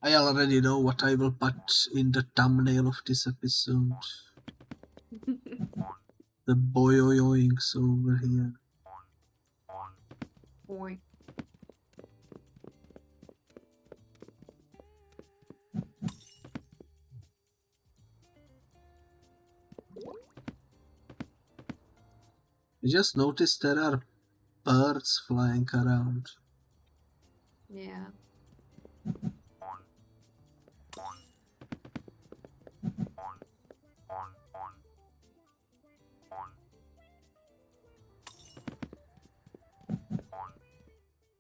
I already know what I will put in the thumbnail of this episode. The boyoinks over here. Boy. I just noticed there are birds flying around. Yeah.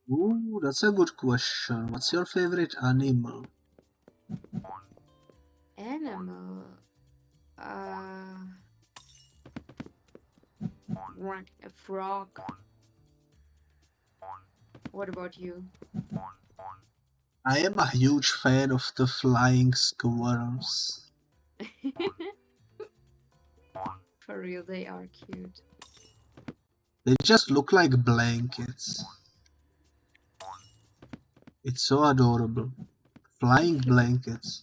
Ooh, that's a good question. What's your favorite animal? Animal. A frog. What about you? I am a huge fan of the flying squirrels. For real, they are cute. They just look like blankets. It's so adorable. Flying blankets.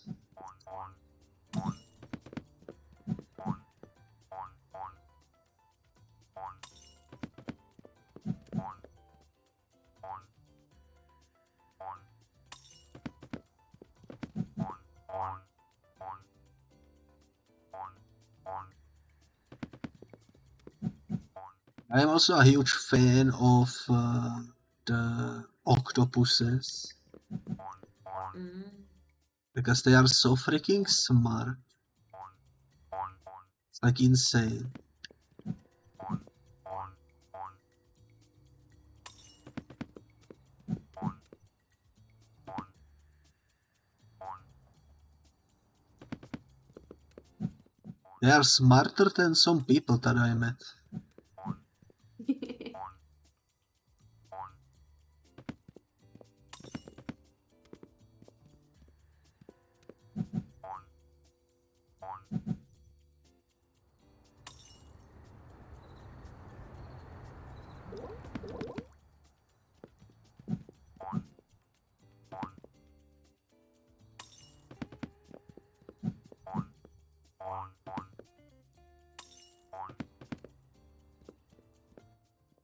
I am also a huge fan of the octopuses. Because they are so freaking smart. It's like insane. They are smarter than some people that I met.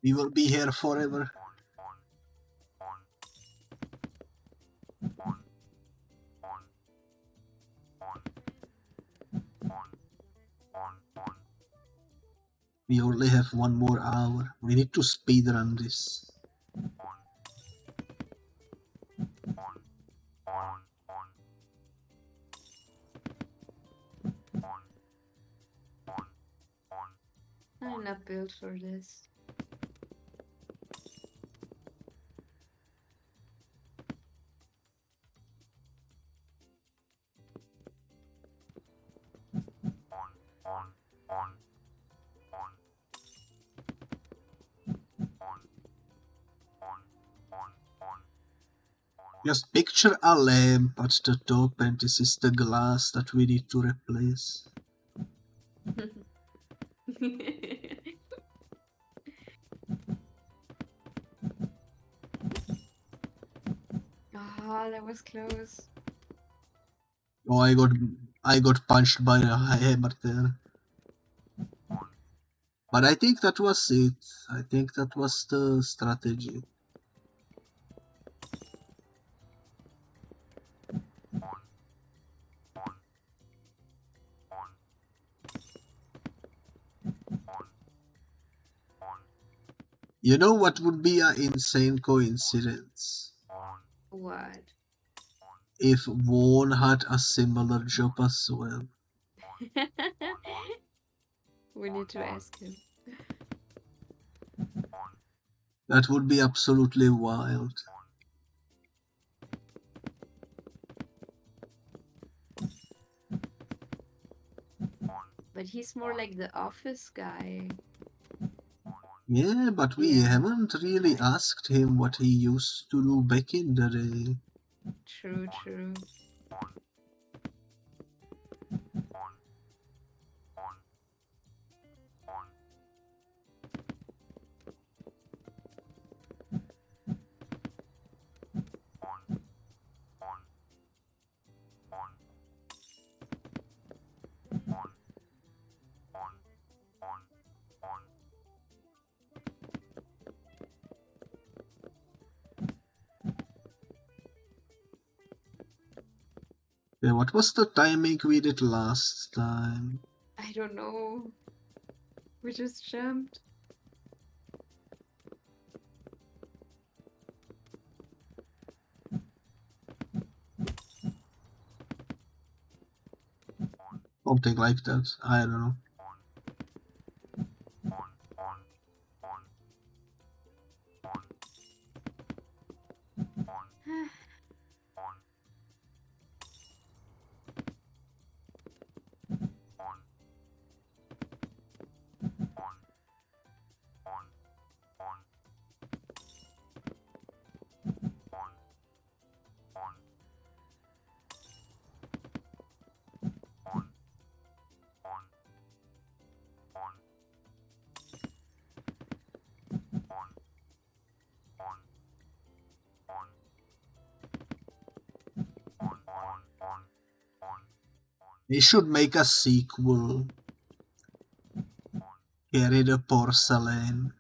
We will be here forever. We only have 1 more hour. We need to speedrun this. I'm not built for this. Just picture a lamp at the top and this is the glass that we need to replace. Ah, that was close. Oh, I got punched by a hammer there. But I think that was it. I think that was the strategy. You know what would be an insane coincidence? What? If Vaughn had a similar job as well. We need to ask him. That would be absolutely wild. But he's more like the office guy. Yeah, but we haven't really asked him what he used to do back in the day. True, true. Yeah, what was the timing we did last time? I don't know. We just jumped. Something like that. I don't know. They should make a sequel. Carry the porcelain.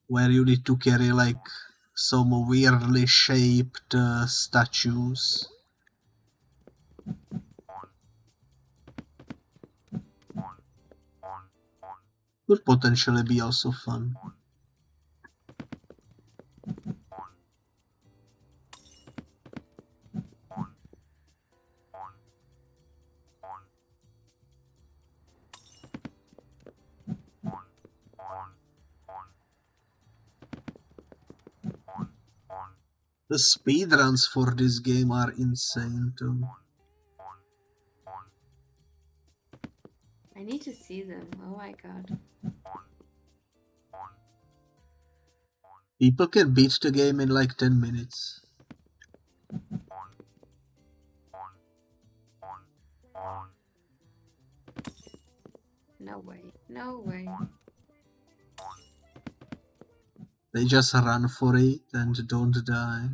Where you need to carry like some weirdly shaped statues. Could potentially be also fun. The speedruns for this game are insane too. I need to see them. Oh my god. People can beat the game in like 10 minutes. No way. No way. They just run for it and don't die.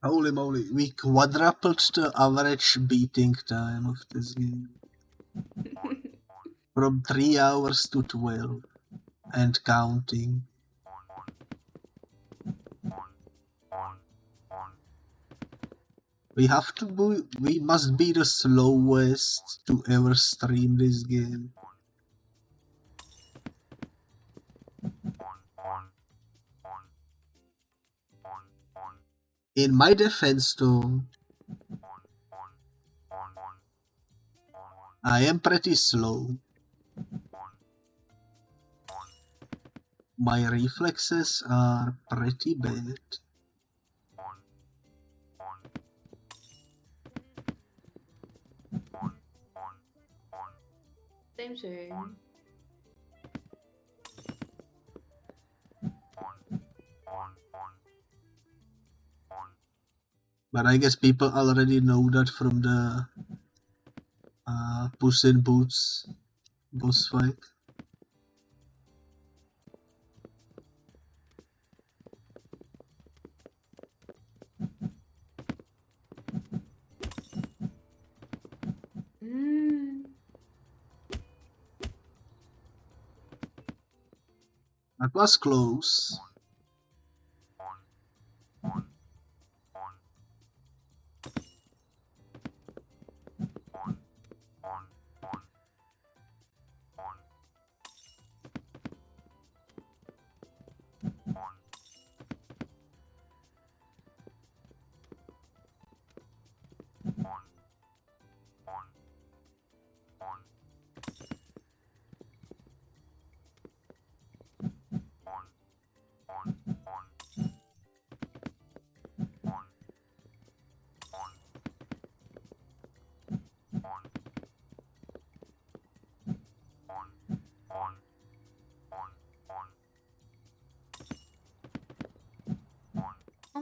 Holy moly, we quadrupled the average beating time of this game. From 3 hours to 12. And counting. We must be the slowest to ever stream this game. In my defense though, I am pretty slow. My reflexes are pretty bad. Same. But I guess people already know that from the Puss in Boots boss fight. That was close.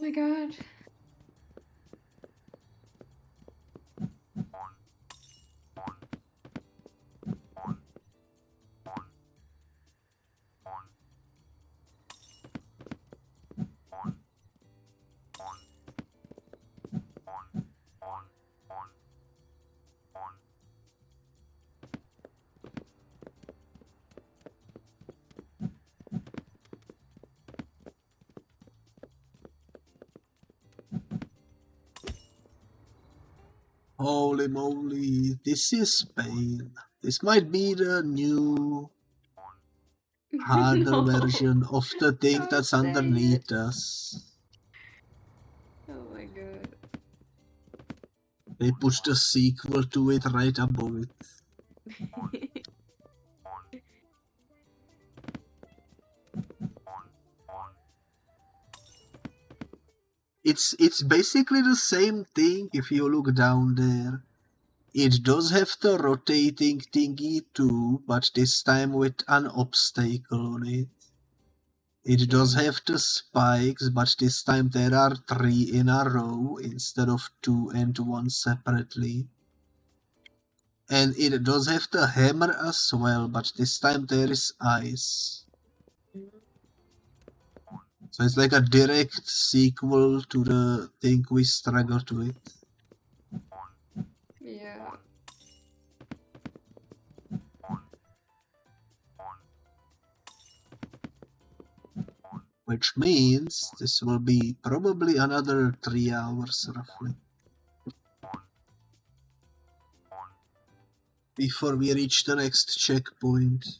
my god. Holy moly, this is pain. This might be the new harder No. version of the thing Don't that's say underneath it. us. Oh my god. They put the sequel to it right above it. It's basically the same thing if you look down there. It does have the rotating thingy too, but this time with an obstacle on it. It does have the spikes, but this time there are 3 in a row instead of 2 and 1 separately. And it does have the hammer as well, but this time there is ice. So it's like a direct sequel to the thing we struggled with. Yeah. Which means this will be probably another 3 hours roughly. Before we reach the next checkpoint.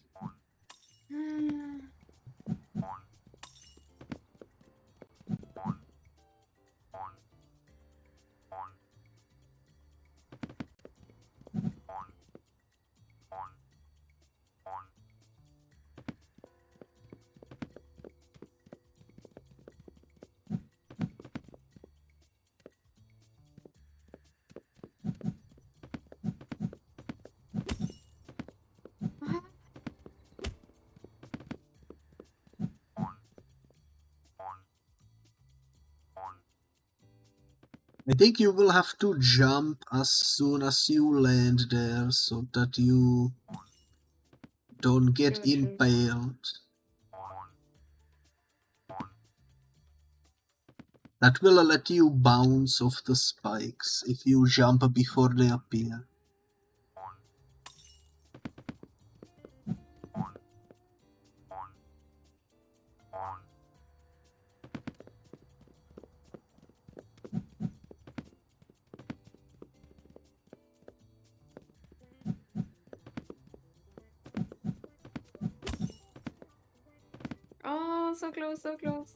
I think you will have to jump as soon as you land there so that you don't get Gotcha. impaled. That will let you bounce off the spikes if you jump before they appear. Oh, so close, so close.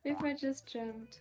If I just jumped.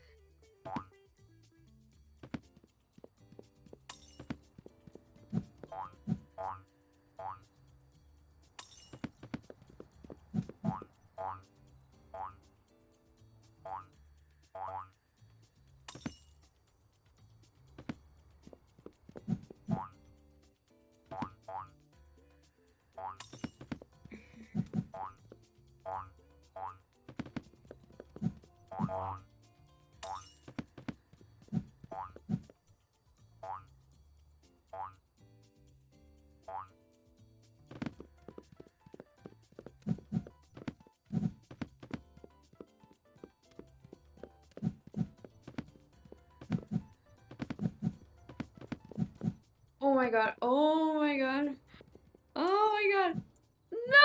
Oh my god, oh my god. Oh my god. No!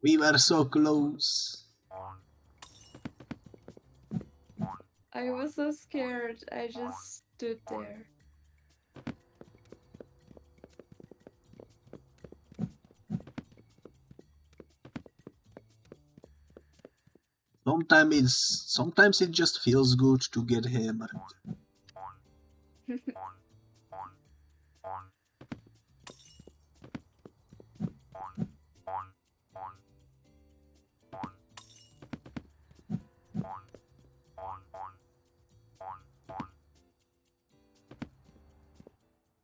We were so close. I was so scared. I just stood there. Sometimes it just feels good to get hammered.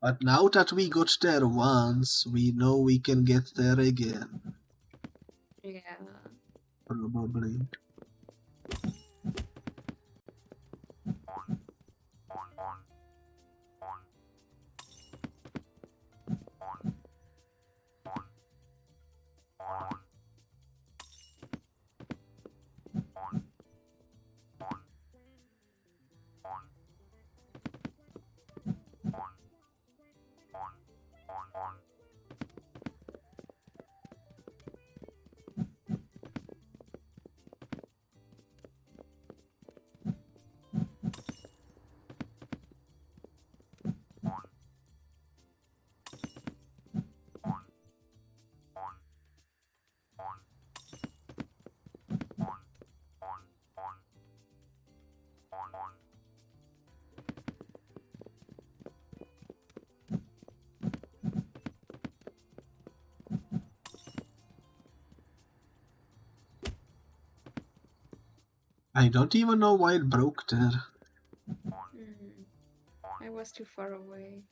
But now that we got there once, we know we can get there again. Yeah. Probably. I don't even know why it broke there. I was too far away.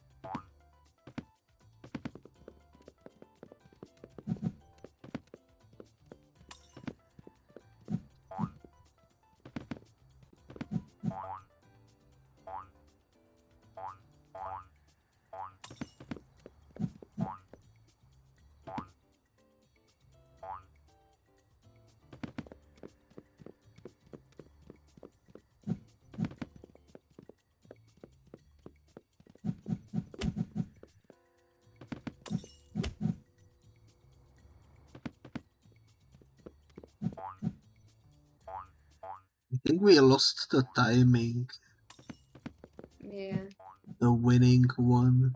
I think we lost the timing. Yeah. The winning one.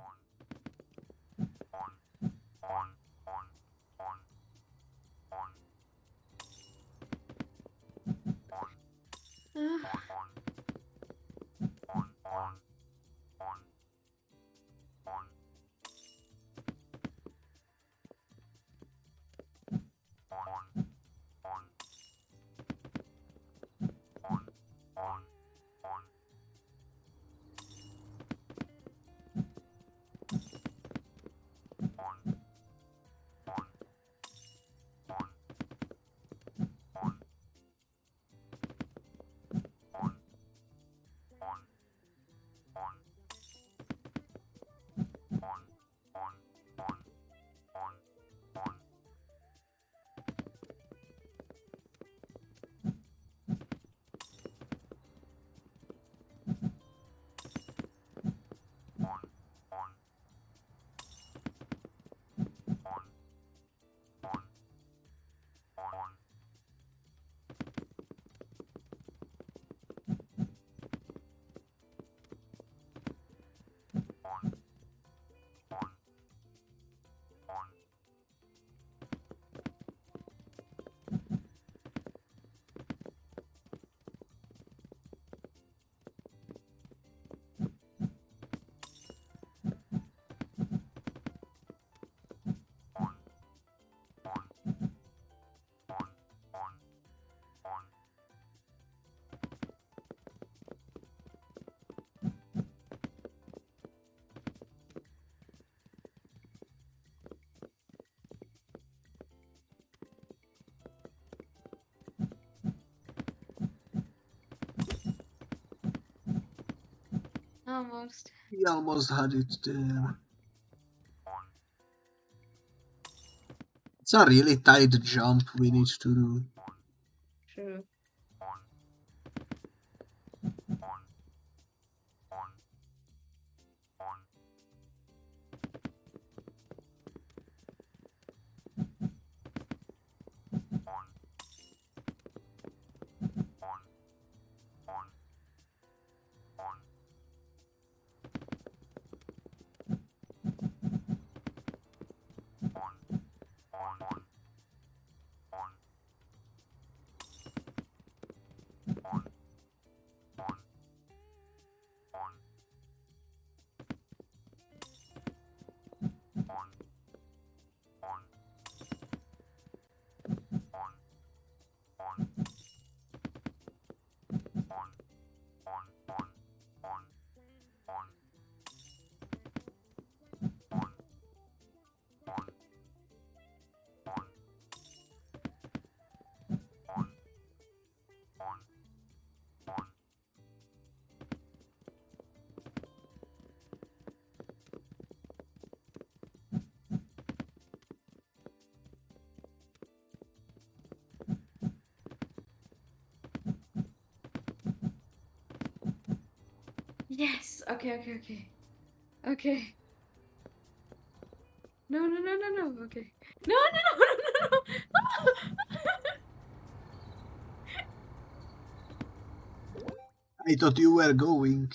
Almost. We almost had it there. It's a really tight jump we need to do. True. Yes. Okay. Okay. No. Okay. No. I thought you were going.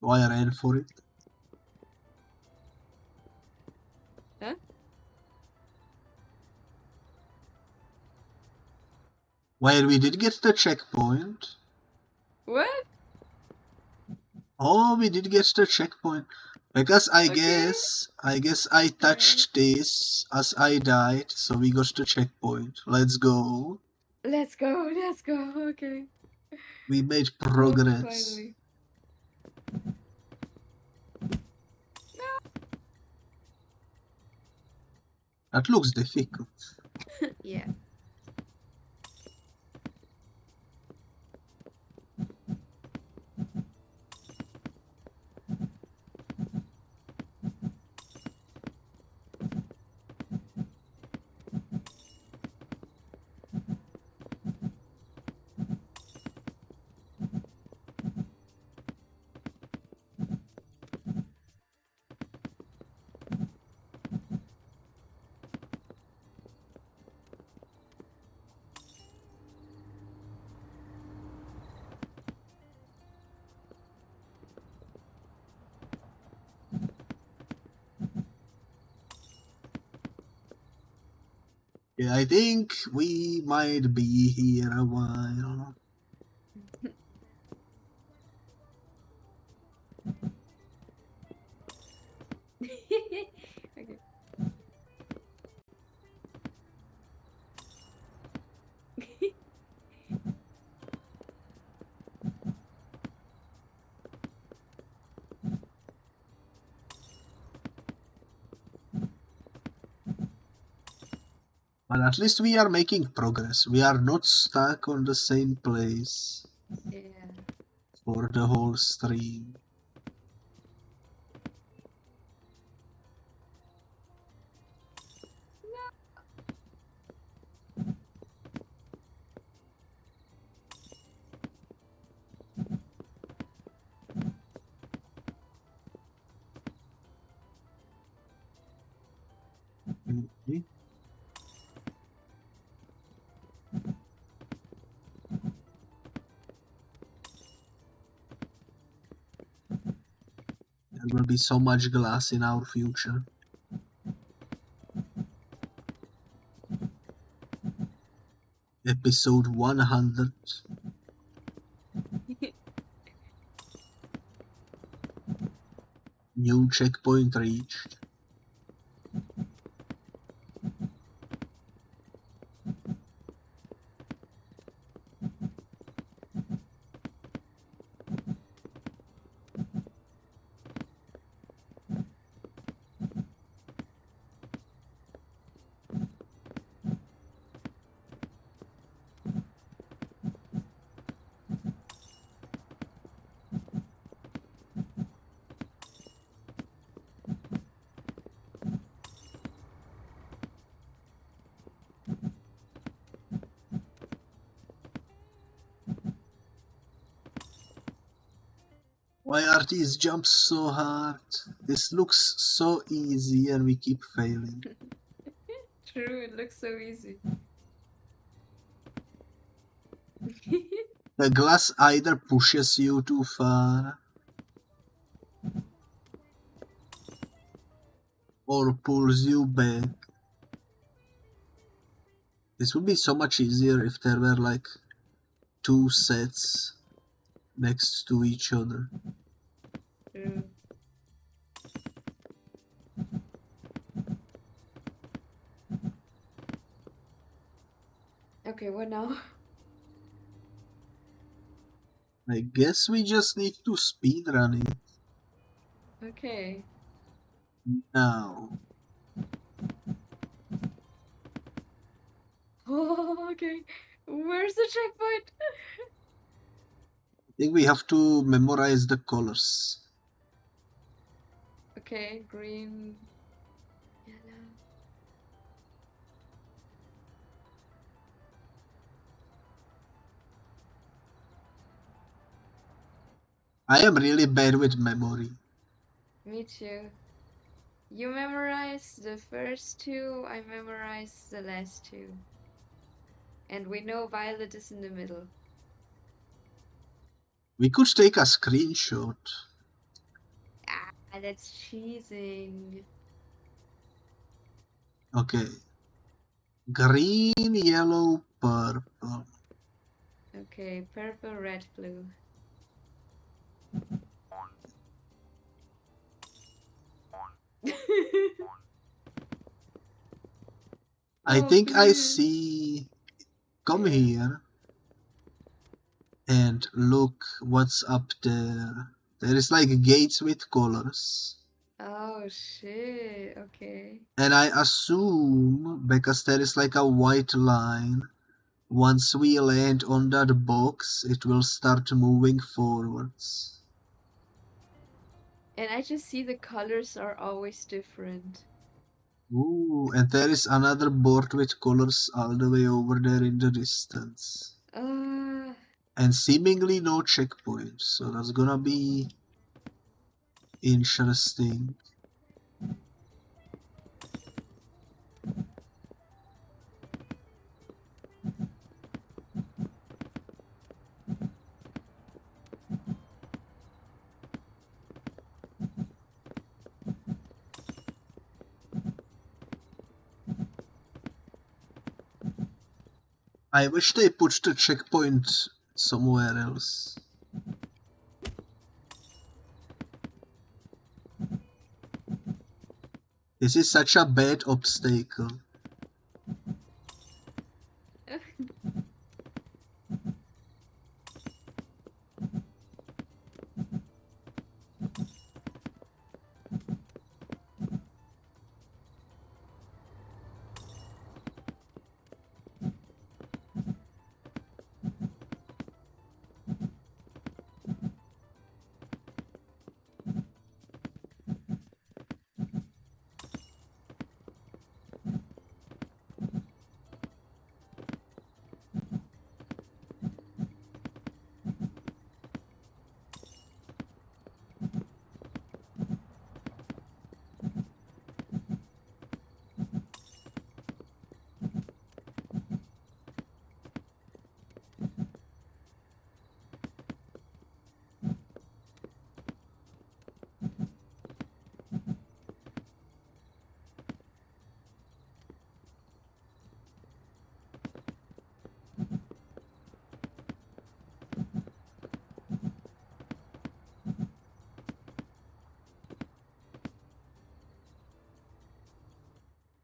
So I ran for it. Huh? Well, we did get the checkpoint. What? Oh, we did get the checkpoint. Because I Okay. guess I touched this as I died, so we got the checkpoint. Let's go. Let's go. Okay. We made Oh, progress. finally. That looks difficult. Yeah. Yeah, I think we might be here a while. Okay. But at least we are making progress. We are not stuck on the same place Yeah. for the whole stream. Okay. There will be so much glass in our future. Episode 100. New checkpoint reached. Why are these jumps so hard? This looks so easy and we keep failing. True, it looks so easy. The glass either pushes you too far or pulls you back. This would be so much easier if there were like two sets next to each other. True. Okay, what now? I guess we just need to speedrun it Okay. now. Oh, okay. Where's the checkpoint? I think we have to memorize the colors. Okay, green, yellow. I am really bad with memory. Me too. You memorize the first two, I memorize the last two. And we know Violet is in the middle. We could take a screenshot. Ah, that's cheesing. Okay. Green, yellow, purple. Okay, purple, red, blue. I Oh, think I please. see... Come Yeah. here. And look what's up there. There is like gates with colors. Oh shit, okay. And I assume, because there is like a white line, once we land on that box, it will start moving forwards. And I just see the colors are always different. Ooh, and there is another board with colors all the way over there in the distance. And seemingly no checkpoints, so that's gonna be interesting. I wish they put the checkpoint somewhere else. This is such a bad obstacle.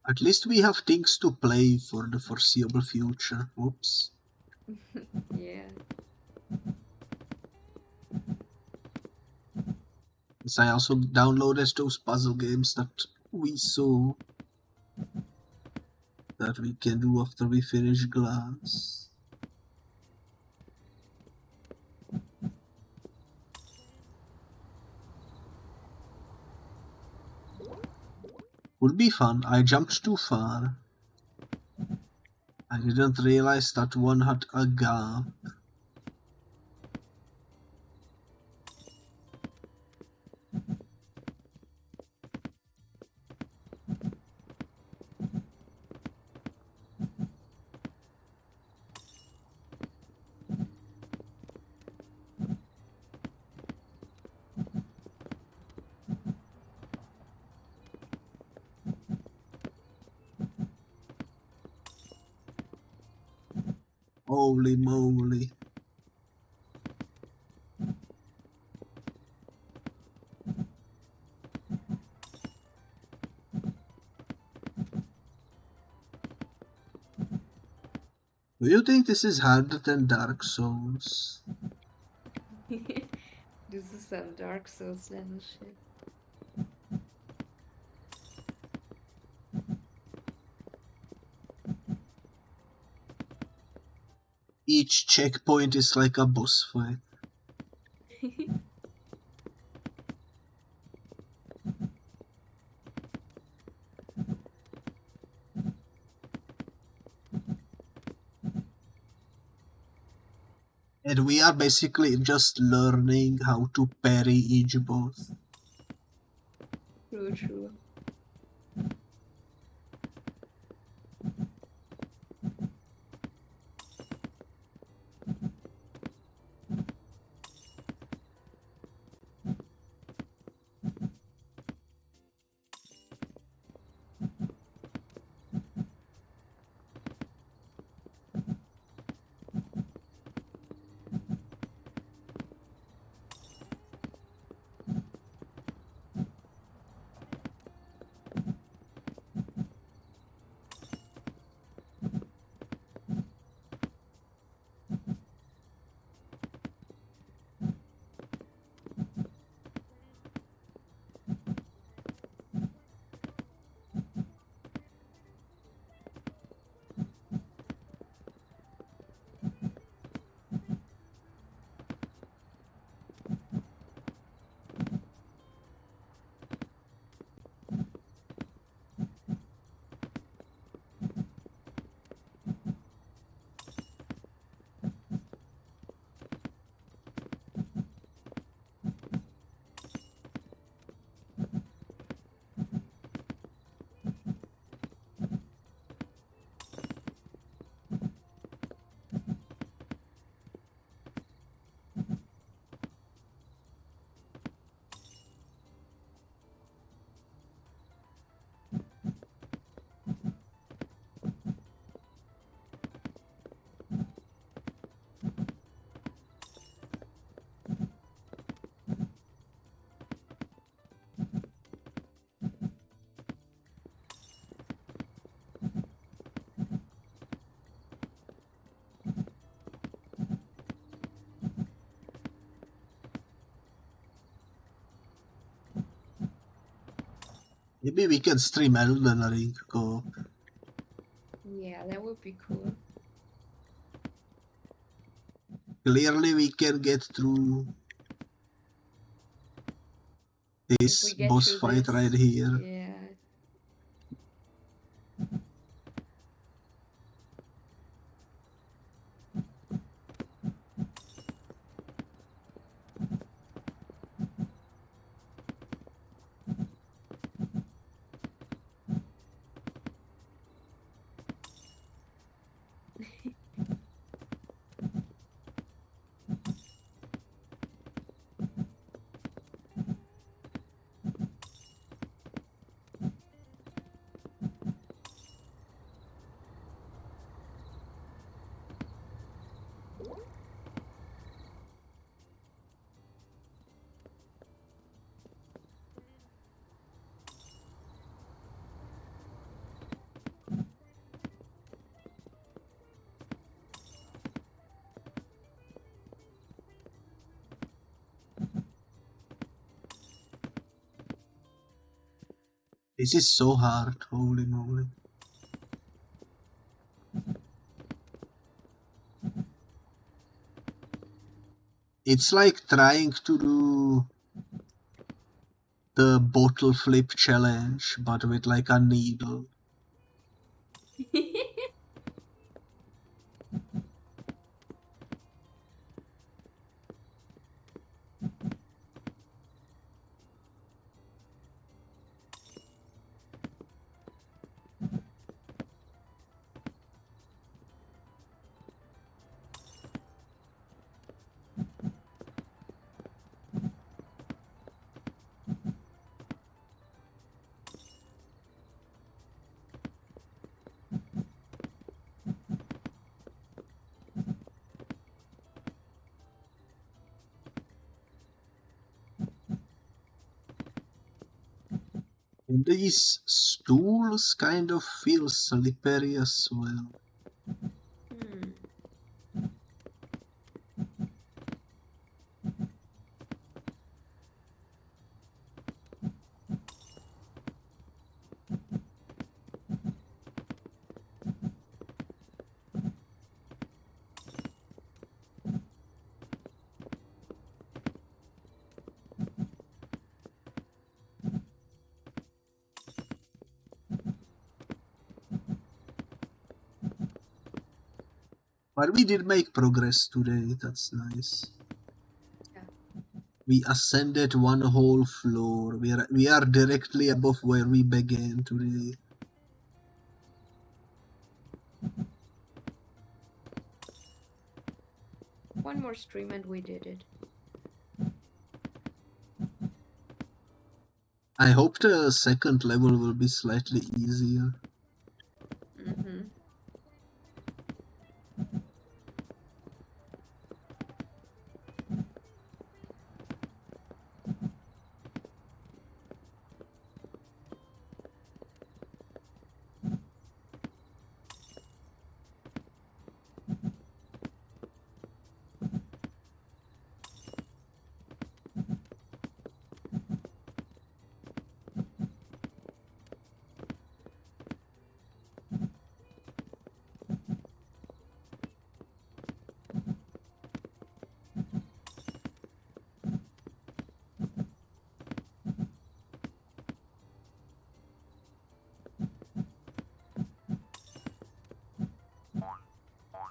At least we have things to play for the foreseeable future. Oops. Yeah. Yes, I also downloaded those puzzle games that we saw that we can do after we finish Glass. Would be fun. I jumped too far. I didn't realize that one had a gap. Holy moly. Do you think this is harder than Dark Souls? This is some Dark Souls level shit. Each checkpoint is like a boss fight. And we are basically just learning how to parry each boss. True, true. Maybe we can stream Elden Ring co-op. Yeah, that would be cool. Clearly we can get through this boss fight right here. Yeah. This is so hard, holy moly. It's like trying to do the bottle flip challenge, but with like a needle. And these stools kind of feel slippery as well. But we did make progress today, that's nice. Yeah. We ascended one whole floor. We are directly above where we began today. One more stream and we did it. I hope the second level will be slightly easier. Mm-hmm.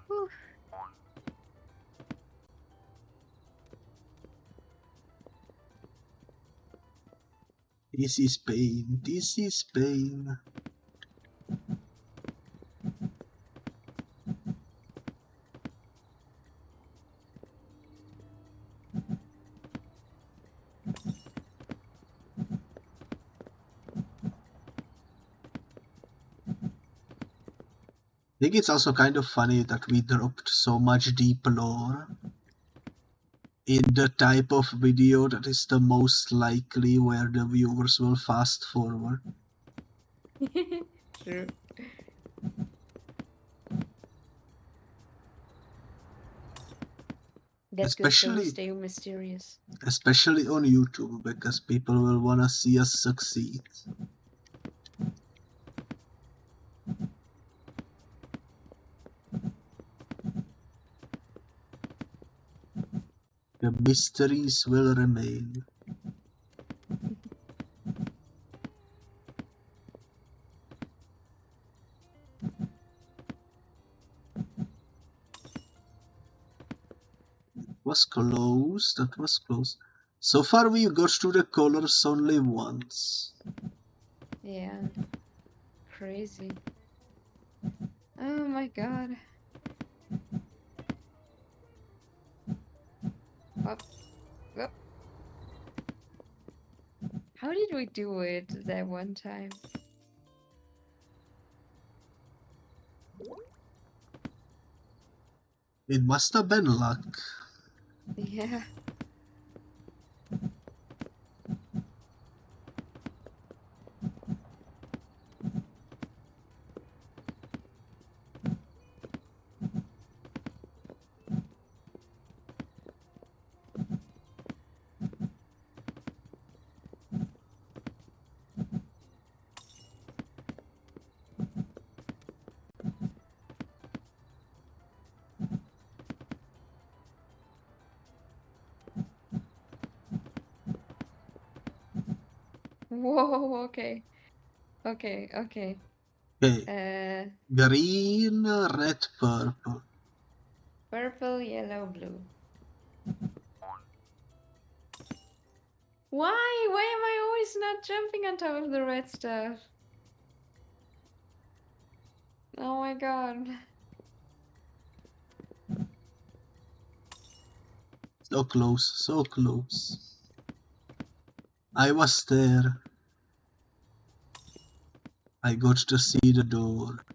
Whew. This is pain. This is pain. I think it's also kind of funny that we dropped so much deep lore in the type of video that is the most likely where the viewers will fast forward. True. That's good, so we stay mysterious. Especially on YouTube, because people will wanna see us succeed. The mysteries will remain. Was close, that was close. So far we got to the colors only once. Yeah. Crazy. Oh my god. Up. Up. How did we do it that one time? It must have been luck. Yeah. Whoa, okay. Okay, okay. Okay. Green, red, purple. Purple, yellow, blue. Why? Why am I always not jumping on top of the red stuff? Oh my god. So close, so close. I was there. I got to see the door.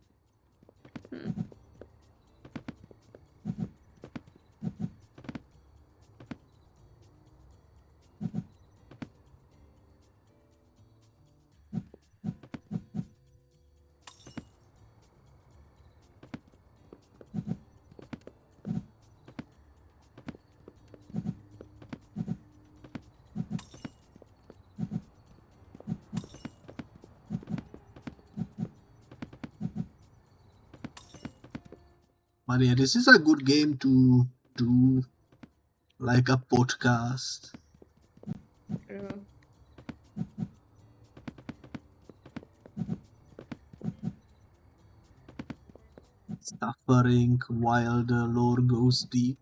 But yeah, this is a good game to do like a podcast. True. Suffering while the lore goes deep.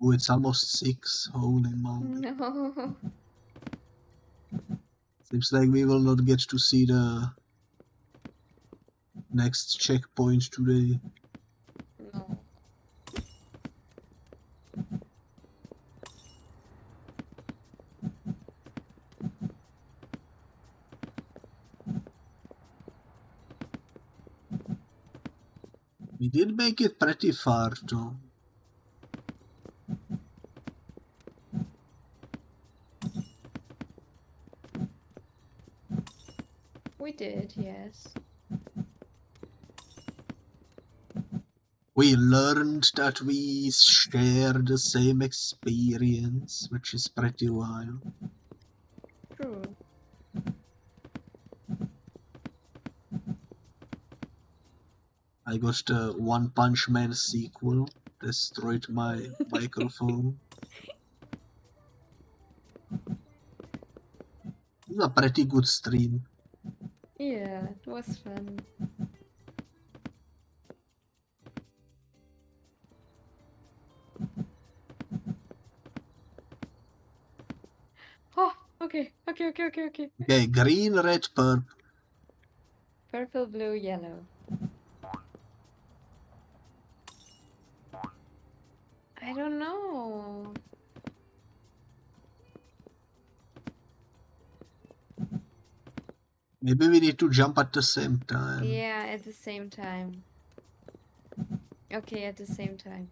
Oh, it's almost 6. Holy moly. No. Seems like we will not get to see the next checkpoint today. No. We did make it pretty far though. We did, yes. We learned that we share the same experience, which is pretty wild. True. I got the One Punch Man sequel, destroyed my microphone. It was a pretty good stream. Yeah, it was fun. Oh, okay. Okay, green, red, purple. Purple, blue, yellow. I don't know. Maybe we need to jump at the same time. Yeah, at the same time. Okay, at the same time.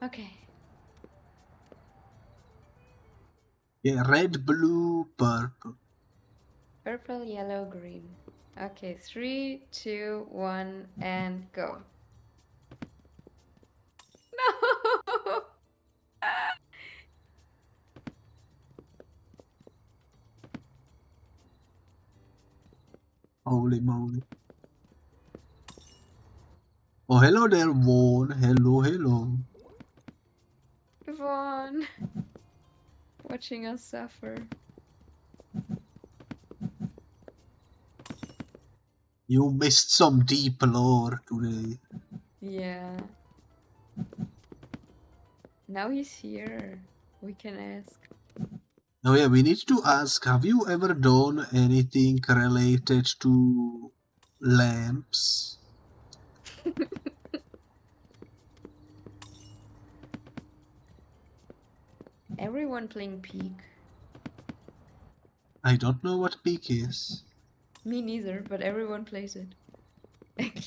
Okay. Yeah, red, blue, purple. Purple, yellow, green. Okay, 3, 2, 1, and go. No! Holy moly. Oh, hello there, Vaughn. Hello, hello. Vaughn. Watching us suffer. You missed some deep lore today. Yeah. Now he's here. We can ask. Oh yeah, we need to ask, have you ever done anything related to lamps? Everyone playing Peak. I don't know what peak is. Me neither, but everyone plays it.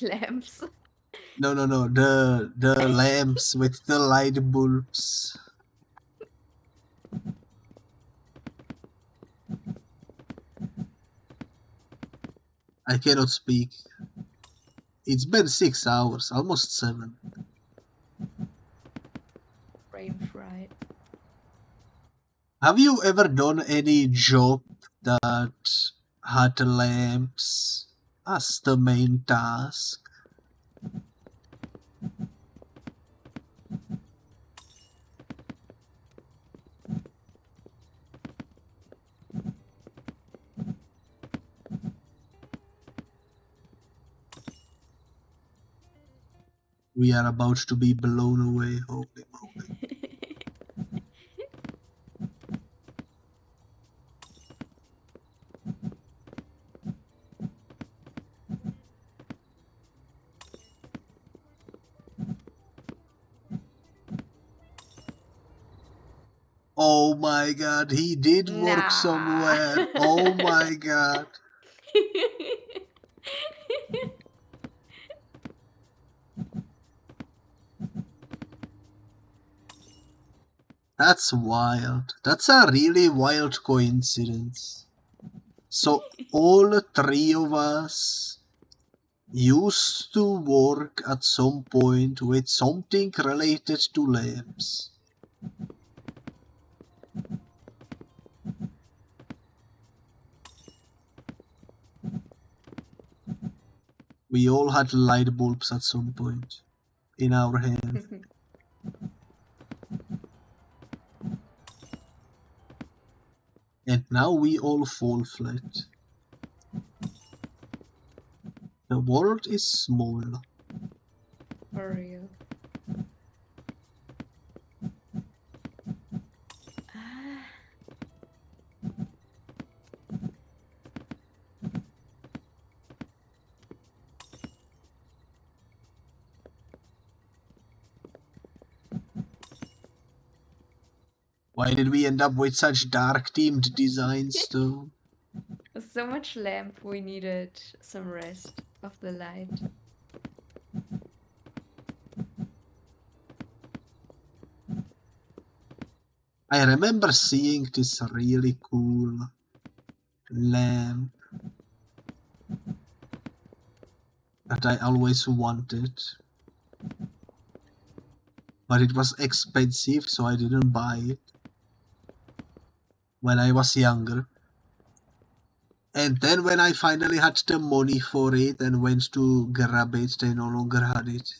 Lamps. No, the lamps with the light bulbs. I cannot speak. It's been 6 hours, almost 7. Brain fried. Have you ever done any job that had lamps as the main task? We are about to be blown away, holy moly. Oh my god, he did work somewhere. Oh my god. That's wild. That's a really wild coincidence. So all 3 of us used to work at some point with something related to lamps. We all had light bulbs at some point in our hand. And now we all fall flat. The world is small. For real. Why did we end up with such dark themed designs though? So much lamp, we needed some rest of the light. I remember seeing this really cool lamp that I always wanted. But it was expensive, so I didn't buy it when I was younger. And then when I finally had the money for it and went to grab it, they no longer had it.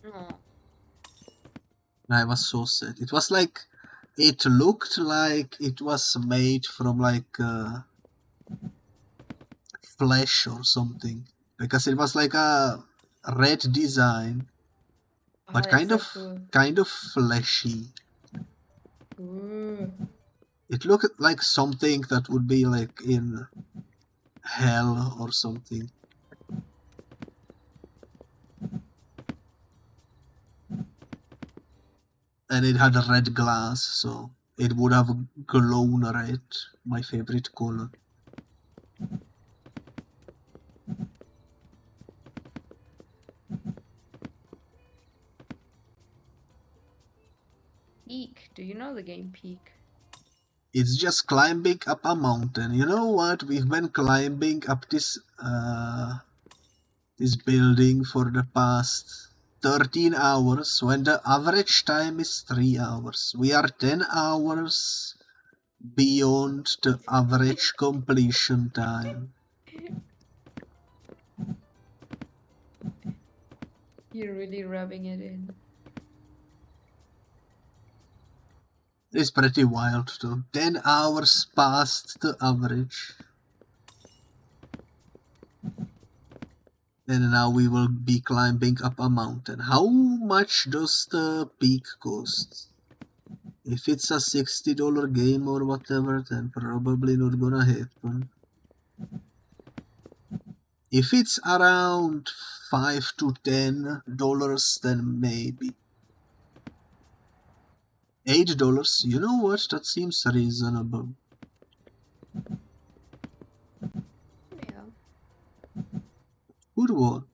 Aww. And I was so sad. It was like, it looked like it was made from like flesh or something. Because it was like a red design, but kind of fleshy. Ooh. It looked like something that would be like in hell or something. And it had a red glass, so it would have glown red, my favorite color. Peak. Do you know the game Peak? It's just climbing up a mountain. You know what? We've been climbing up this this building for the past 13 hours when the average time is 3 hours. We are 10 hours beyond the average completion time. You're really rubbing it in. It's pretty wild though. 10 hours past the average. And now we will be climbing up a mountain. How much does the peak cost? If it's a $60 game or whatever, then probably not gonna happen. If it's around $5 to $10, then maybe. $8, you know what? That seems reasonable. Yeah. Good work.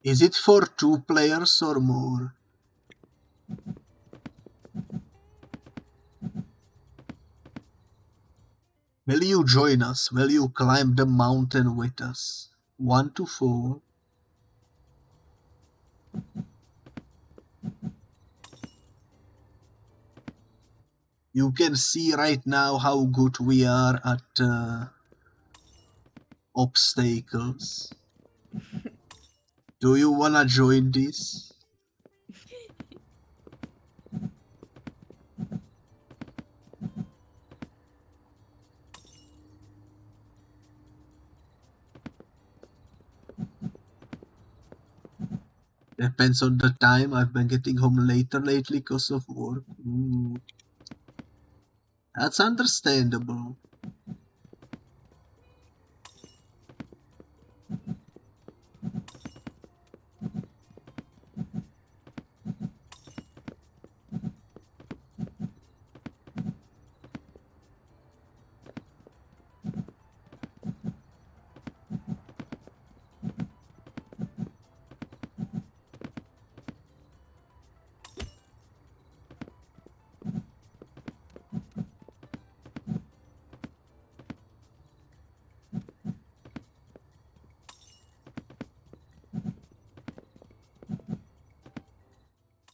Is it for 2 players or more? Will you join us? Will you climb the mountain with us? 1 to 4. You can see right now how good we are at obstacles. Do you wanna join this? Depends on the time. I've been getting home later lately because of work. That's understandable.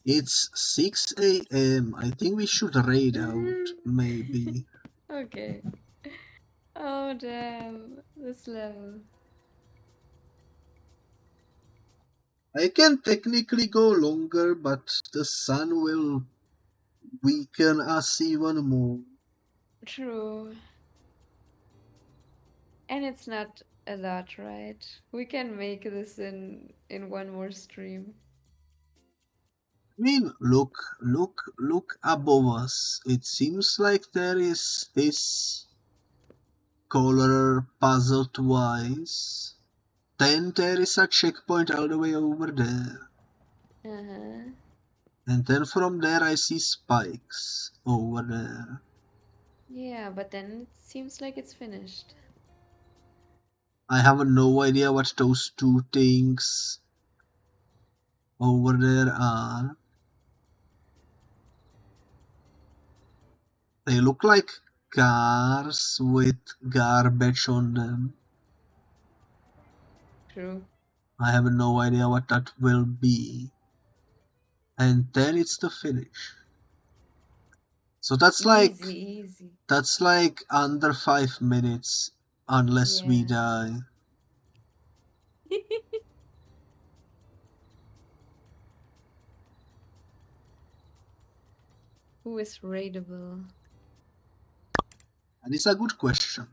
It's 6 AM. I think we should raid out, maybe. Okay. Oh damn, this level. I can technically go longer, but the sun will weaken us even more. True. And it's not a lot, right? We can make this in one more stream. I mean, look above us. It seems like there is this color puzzle twice. Then there is a checkpoint all the way over there. And then from there I see spikes over there. Yeah, but then it seems like it's finished. I have no idea what those 2 things over there are. They look like cars with garbage on them. True. I have no idea what that will be. And then it's the finish. So that's Easy. That's like under 5 minutes, unless we die. Who is raidable? And it's a good question.